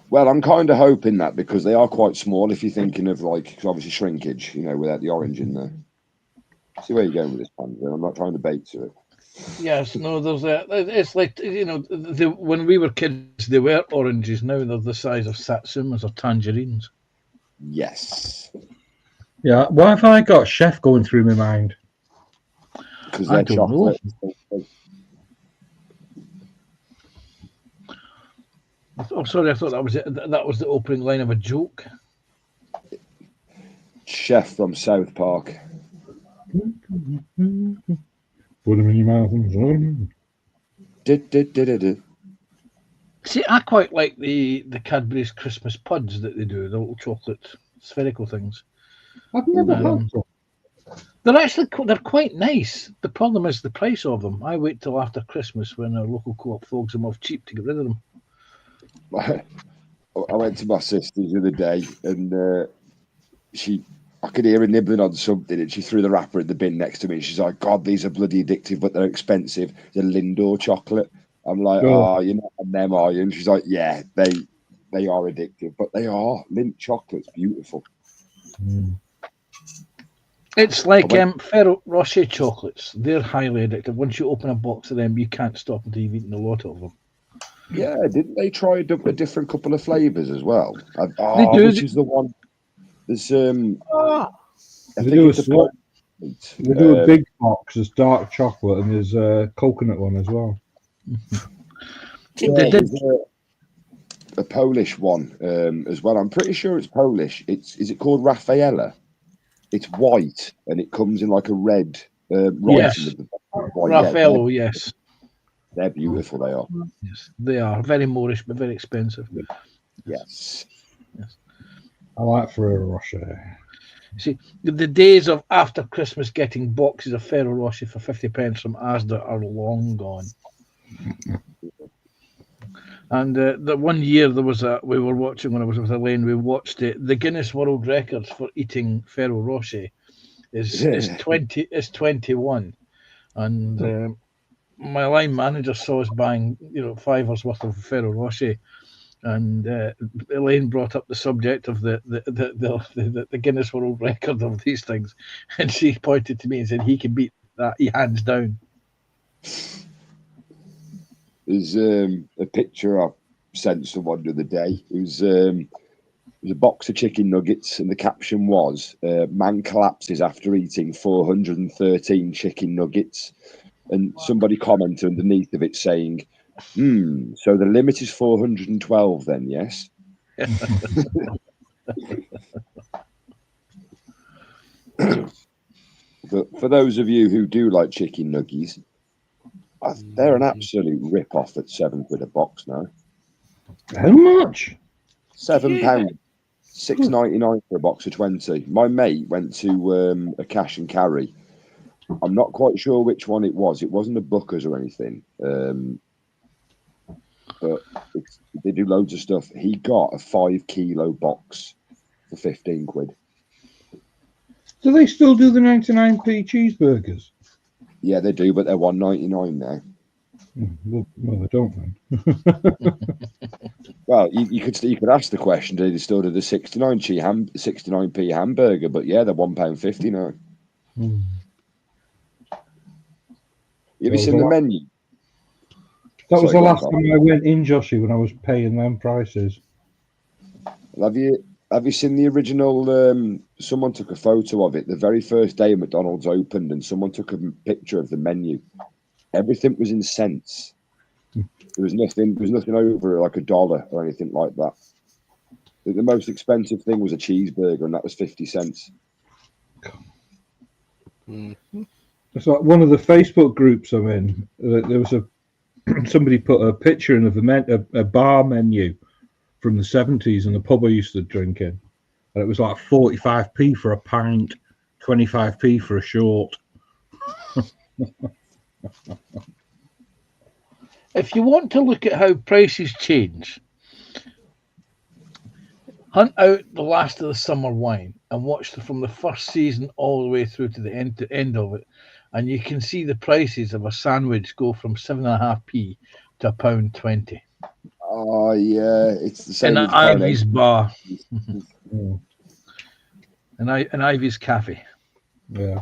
Well, I'm kind of hoping that because they are quite small. If you're thinking of like obviously shrinkage, you know, without the orange in there. See where you're going with this, Panzer. I'm not trying to bait to it. Yes, no. It's like, you know, when we were kids, they were oranges. Now they're the size of satsumas or tangerines. Yes. Yeah. Why have I got chef going through my mind? Because they're chocolate. Oh, sorry. I thought that was it. That was the opening line of a joke. Chef from South Park. Put them in your mouth and See, I quite like the Cadbury's Christmas puds that they do, the little chocolate spherical things. I've never had them. They're quite nice. The problem is the price of them. I wait till after Christmas when our local co-op fogs them off cheap to get rid of them. I went to my sister's the other day and I could hear her nibbling on something and she threw the wrapper in the bin next to me. She's like, God, these are bloody addictive, but they're expensive. The Lindor chocolate. I'm like, oh, you're not on them, are you? And she's like, yeah, they are addictive, but they are. Mint chocolate's beautiful. It's like Ferrero Rocher chocolates. They're highly addictive. Once you open a box of them, you can't stop until you've eaten a lot of them. Yeah, didn't they try a different couple of flavours as well? They do. Which is the one? There's I They think do a big box. There's dark chocolate and there's a coconut one as well. Yeah, there's a Polish one as well. I'm pretty sure it's Polish. Is it called Raffaella? It's white and it comes in like a red. Yes, Raffaello. Yes, they're beautiful. They are. Yes, they are very Moorish, but very expensive. Yes. I like Ferrero Rocher. See, the days of after Christmas getting boxes of Ferrero Rocher for 50p from Asda are long gone. And the one year we were watching when I was with Elaine, we watched it. The Guinness World Records for eating Ferrero Rocher is 21, and my line manager saw us buying $5 worth of Ferrero Rocher. And Elaine brought up the subject of the Guinness World Record of these things, and she pointed to me and said, "He can beat that, he hands down." There's a picture I sent someone the other day. It was a box of chicken nuggets, and the caption was, "Man collapses after eating 413 chicken nuggets," and somebody commented underneath of it saying, so the limit is 412 then, yes? But for those of you who do like chicken nuggies, they're an absolute rip-off at £7 a box now. How much? £7, £6.99 for a box of 20. My mate went to a cash and carry. I'm not quite sure which one it was. It wasn't a Booker's or anything. But they do loads of stuff. He got a 5-kilo box for £15. Do they still do the 99p cheeseburgers? Yeah, they do, but they're £1.99 now. Well, I don't then. Well, you could ask the question: do they still do the 69p hamburger? But yeah, they're £1.50 now. Hmm. Have you That seen was the a lot. menu? That was Sorry, the go on, last Carl. time I went in, Joshy, when I was paying them prices. Have you seen the original? Someone took a photo of it the very first day McDonald's opened, and someone took a picture of the menu. Everything was in cents. There was nothing over like $1 or anything like that. The most expensive thing was a cheeseburger, and that was 50 cents. It's like one of the Facebook groups I'm in. There was somebody put a picture in of a bar menu from the 70s and the pub I used to drink in, and it was like 45p for a pint, 25p for a short. If you want to look at how prices change, hunt out the last of the summer wine and watch from the first season all the way through to the end of it, and you can see the prices of a sandwich go from 7.5p to £1.20. Oh yeah, it's the same In with Ivy's bar, Yeah. in Ivy's cafe. Yeah.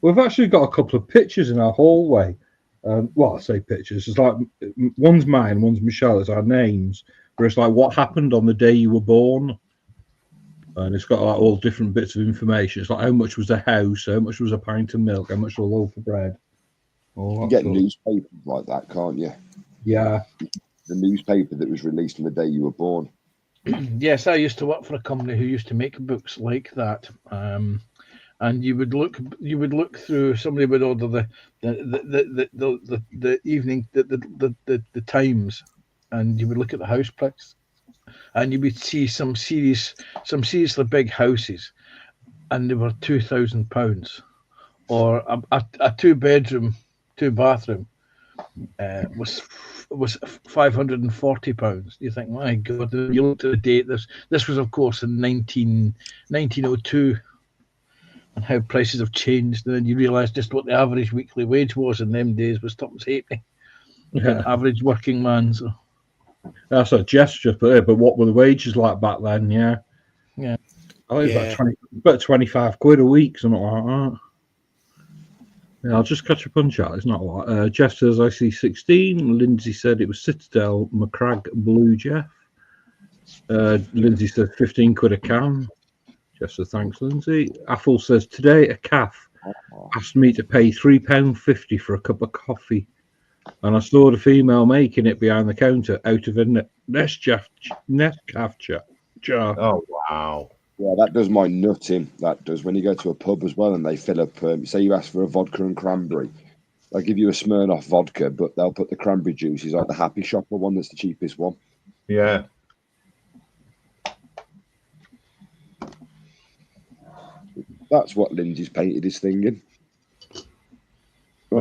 We've actually got a couple of pictures in our hallway. Well, I say pictures. It's like one's mine, one's Michelle's, our names. Where it's like what happened on the day you were born. And it's got like all different bits of information. It's like how much was a house, how much was a pint of milk, how much was a loaf of bread. All You that get sort. newspapers like that, can't you? Yeah. The newspaper that was released on the day you were born. Yes, I used to work for a company who used to make books like that. And you would look through. Somebody would order the evening the Times, and you would look at the house price, and you would see some seriously big houses, and they were £2,000, or a 2-bedroom, 2-bathroom was £540. You think, my God, you looked at the date. This was, of course, in 1902. And how prices have changed, and then you realise just what the average weekly wage was in them days was tuppence halfpenny for an average working man. So That's a gesture, but what were the wages like back then? Yeah. Yeah. I think it's about 25 quid a week, something like that. Yeah, I'll just catch up on chat. It's not a lot. Jeff says I see 16. Lindsay said it was Citadel McCrag Blue Jeff. Lindsay says 15 quid a can. Jeff says thanks, Lindsay. Athel says today a calf asked me to pay £3.50 for a cup of coffee, and I saw the female making it behind the counter out of a Nescafé jar. Oh wow! Yeah, that does my nut in. That does. When you go to a pub as well and they fill up, say you ask for a vodka and cranberry, they'll give you a Smirnoff vodka, but they'll put the cranberry juices like the Happy Shopper one that's the cheapest one. Yeah. That's what Lindsay's painted his thing in.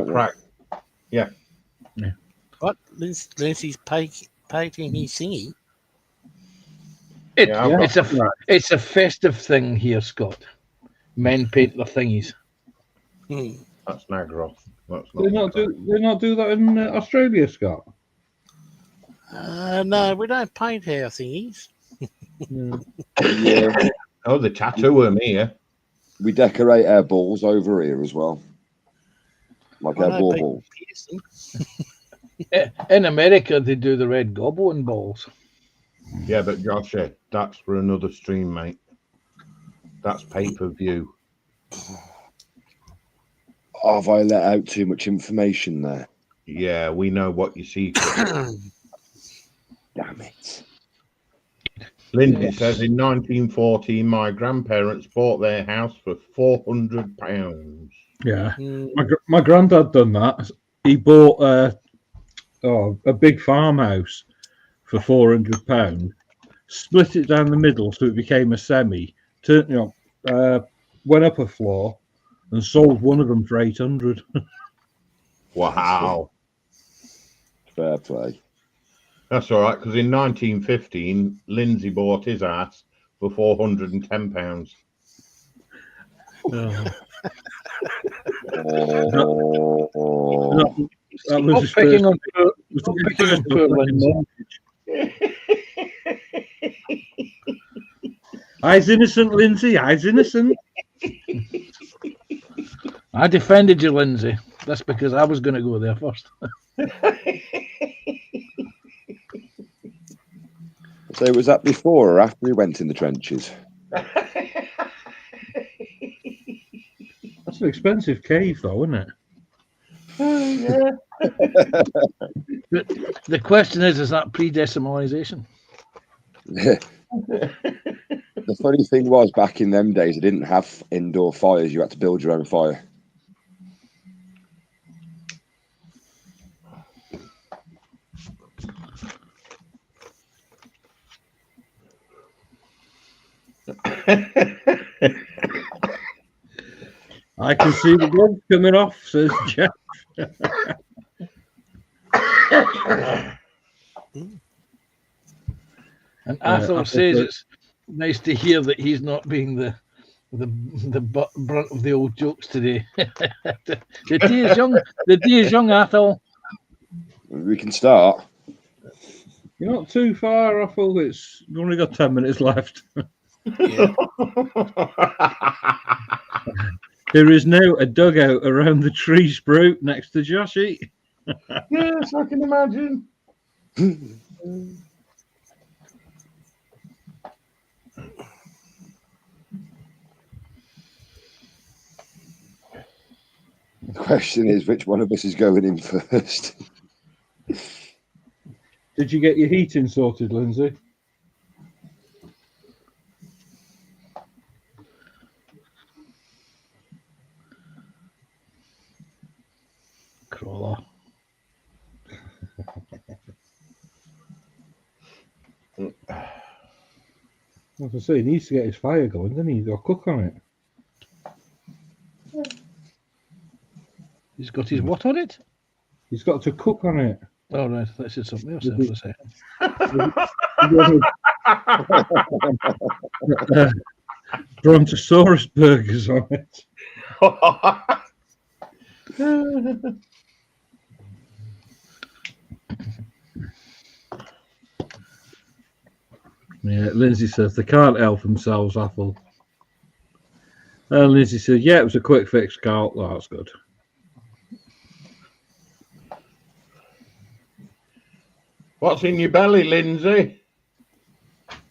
Crack. Yeah. What? Lindsay's painting his thingy? It's a festive thing here, Scott. Men paint their thingies. That's Nagroth. They not do that in Australia, Scott? No, we don't paint our thingies. Yeah. Oh, the tattoo me here. We decorate our balls over here as well. Like our ball. In America, they do the red goblin balls. Yeah, but Josh, that's for another stream, mate. That's pay-per-view. Oh, have I let out too much information there? Yeah, we know what you see. Damn it. Lindsay says in 1914, my grandparents bought their house for £400. Yeah. My granddad done that. He bought a big farmhouse for £400, split it down the middle so it became a semi, went up a floor and sold one of them for 800. Wow. Fair play. That's all right, because in 1915, Lindsay bought his ass for £410. That was his Stop picking first. on poor, was stop his picking on first poor fucking Lindsay. Eyes innocent, Lindsay. Eyes innocent. I defended you, Lindsay. That's because I was going to go there first. So was that before or after he went in the trenches? That's an expensive cave, though, isn't it? Yeah. The question is that pre-decimalisation? The funny thing was, back in them days, they didn't have indoor fires. You had to build your own fire. I can see the blood coming off, says Jeff. And Athol Athol says said- it's nice to hear that he's not being the brunt of the old jokes today. The day is young. The day is young, Athol. We can start. You're not too far, Athol. You've only got 10 minutes left. Yeah. There is now a dugout around the tree sprout next to Joshy. Yes, I can imagine. The question is, which one of us is going in first? Did you get your heating sorted, Lindsay? Crawler. As I say, he needs to get his fire going, doesn't he? He's got to cook on it. He's got his what on it? He's got to cook on it. Oh, right. That said something else there for a second. Brontosaurus burgers on it. Yeah, Lindsay says they can't help themselves, Athol. And Lindsay said, yeah, it was a quick fix, Carl. Oh, that's good. What's in your belly, Lindsay?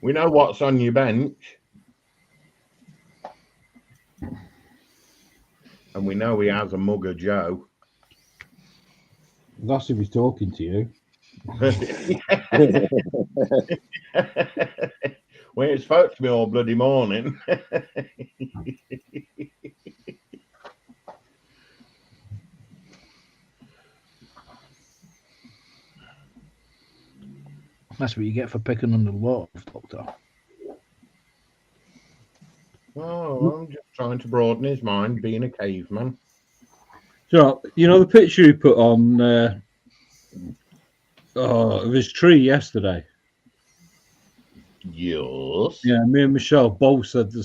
We know what's on your bench. And we know he has a mug of Joe. That's if he's talking to you. Well, he spoke to me all bloody morning. That's what you get for picking on the lot, Doctor. Oh, I'm just trying to broaden his mind, being a caveman. So, you know the picture he put on of his tree yesterday? Yes. Yeah, me and Michelle both said the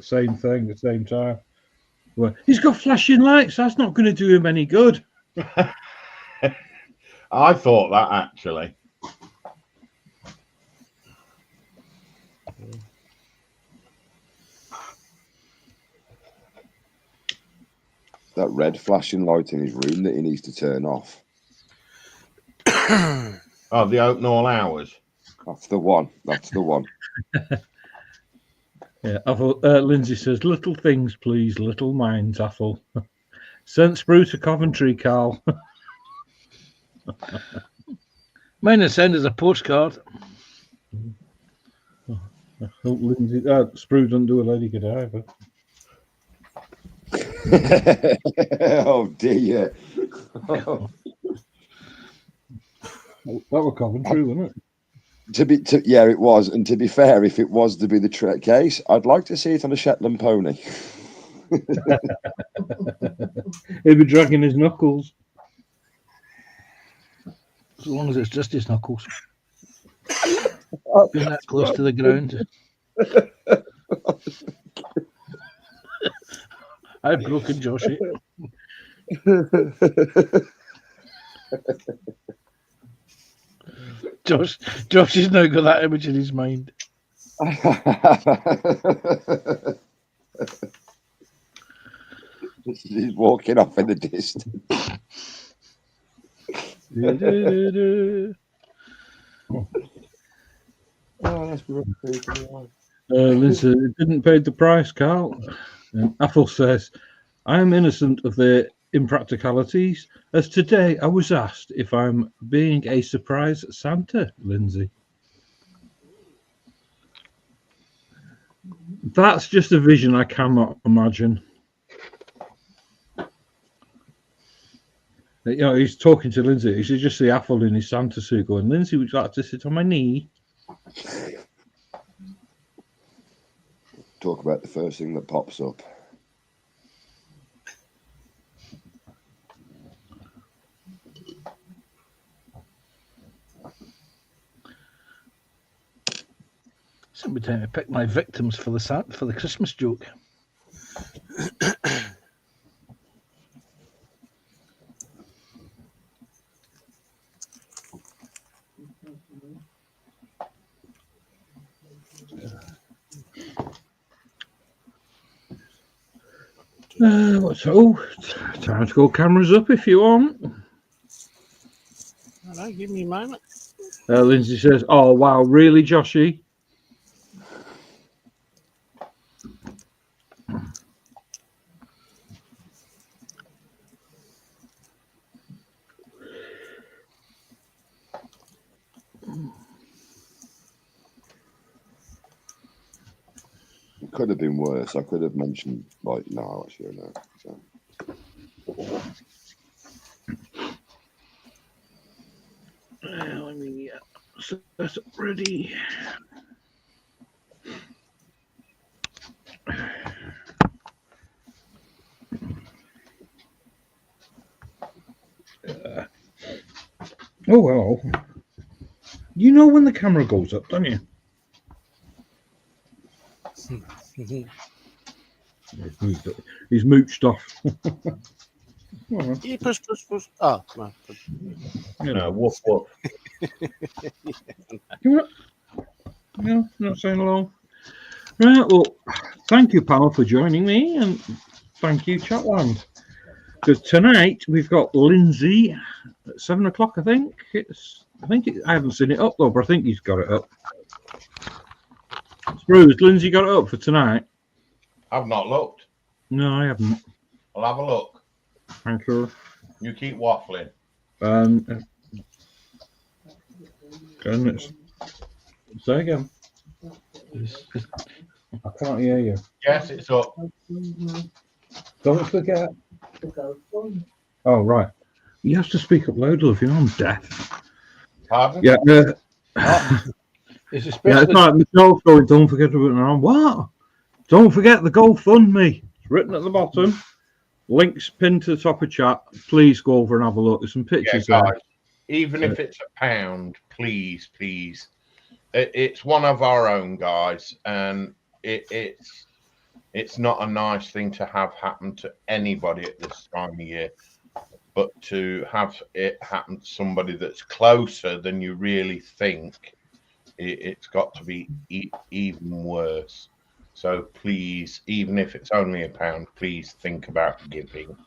same thing at the same time. Well, he's got flashing lights. That's not going to do him any good. I thought that actually. That red flashing light in his room that he needs to turn off. Oh, they open all hours. That's the one. That's the one. Yeah, Lindsay says, little things, please, little minds, Athol. Sent Sprue to Coventry, Carl. Mine is sent as a postcard. I hope Lindsay, Sprue doesn't do a Lady Godiva. Oh dear. That were Coventry, wasn't it? Yeah, it was. And to be fair, if it was to be the case, I'd like to see it on a Shetland pony. He'd be dragging his knuckles. As long as it's just his knuckles. Being that close to the ground. I've broken Joshy. Josh has now got that image in his mind. He's walking off in the distance. Oh, that's Lindsay didn't pay the price, Carl. And Apple says, I am innocent of the impracticalities, as today I was asked if I'm being a surprise Santa, Lindsay. That's just a vision I cannot imagine. You know, he's talking to Lindsay. You should just see Apple in his Santa suit going, Lindsay, would you like to sit on my knee? Talk about the first thing that pops up. Somebody time to pick my victims for the Christmas joke. Time to go cameras up if you want. Hello, give me a moment. Lindsay says, oh, wow, really, Joshy? It could have been worse. I could have mentioned, like, no, actually, no. So. Let me set up ready. Oh, well. You know when the camera goes up, don't you? He's mooched off. Yeah, push. Oh, no. Woof woof. No, not saying hello. Right, well, thank you, pal, for joining me, and thank you, Chatland. Because tonight we've got Lindsay at 7 o'clock. I haven't seen it up though, but I think he's got it up. Bruce, Lindsay got it up for tonight. I've not looked. No, I haven't. I'll have a look. Thank you. You keep waffling. Say again. I can't hear you. Yes, it's up. Don't forget. Oh, right. You have to speak up louder if you're on deaf. Pardon? Yeah. It's Yeah, especially it's like Michelle's going, don't forget to put it on. What? Don't forget the GoFundMe. It's written at the bottom. Links pinned to the top of chat. Please go over and have a look. There's some pictures guys, there. even if it's £1, please. It's one of our own, guys, and it's not a nice thing to have happen to anybody at this time of year, but to have it happen to somebody that's closer than you really think, it's got to be even worse. So please, even if it's only £1, please think about giving.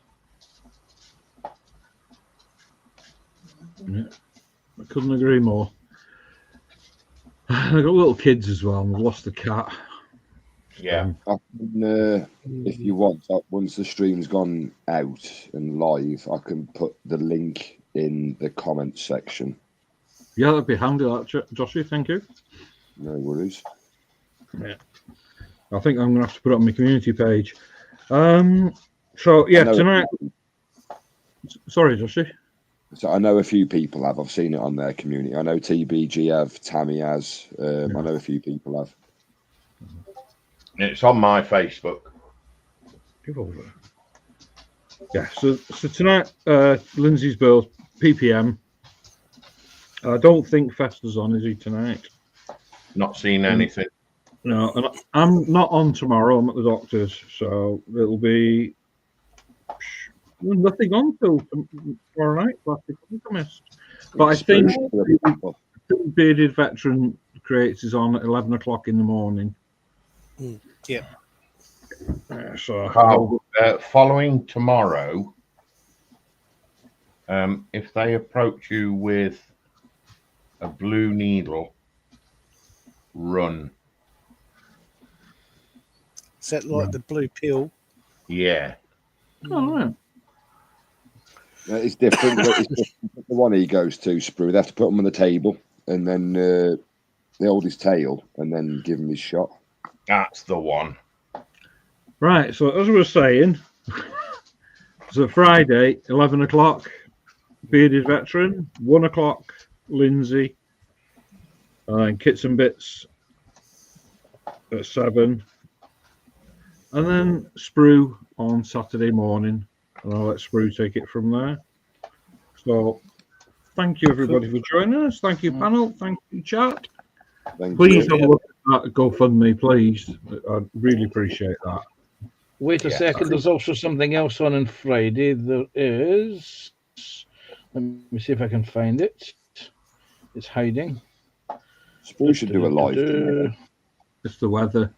Yeah, I couldn't agree more. I got little kids as well, and I've lost the cat. Yeah. If you want, once the stream's gone out and live, I can put the link in the comments section. Yeah, that'd be handy, that, Joshy. Thank you. No worries. Yeah. I think I'm going to have to put it on my community page. So, yeah, tonight... Sorry, Joshy. So I know a few people have. I've seen it on their community. I know TBG have, Tammy has. I know a few people have. It's on my Facebook. Yeah, so tonight, Lindsay's birth, PPM. I don't think Fester's on, is he, tonight? Not seen anything. No, and I'm not on tomorrow. I'm at the doctor's, so it'll be nothing on till tomorrow night. Plastic Alchemist. But I think Bearded Veteran Creates is on at 11 o'clock in the morning. Yeah. So following tomorrow, if they approach you with a blue needle, run. Is that like the blue pill? Yeah. all right. It's different. It's different. The one he goes to, Sprue, they have to put him on the table and then they hold his tail and then give him his shot. That's the one. Right, so as we were saying, so Friday, 11 o'clock, Bearded Veteran, 1 o'clock, Lindsay, and then Kits and Bits at 7, and then Sprue on Saturday morning, and I'll let Sprue take it from there. So, thank you everybody for joining us. Thank you, panel. Thank you, chat. Please have a look at that GoFundMe, please. I'd really appreciate that. Wait a second, there's also something else on Friday. There is. Let me see if I can find it. It's hiding. Sprue should do a live. It's the weather.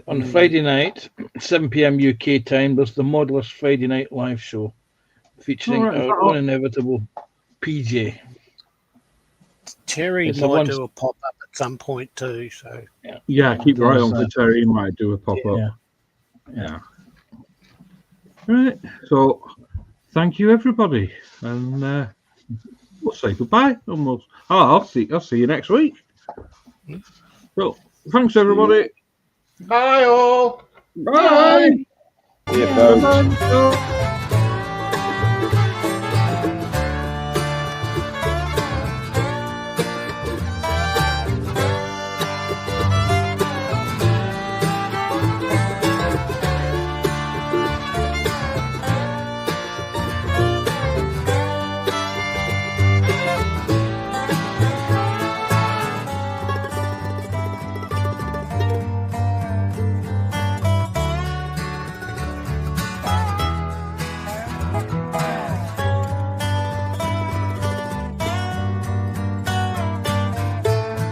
On Friday night, 7 p.m. UK time, there's the Modelers Friday Night Live Show featuring our own inevitable PJ. Terry might do a pop up at some point too. So yeah, keep your eye on for Terry. He might do a pop up. Yeah. Right. So, thank you everybody, and we'll say goodbye. And I'll see you next week. So, thanks everybody. Bye all. Bye. See you, folks.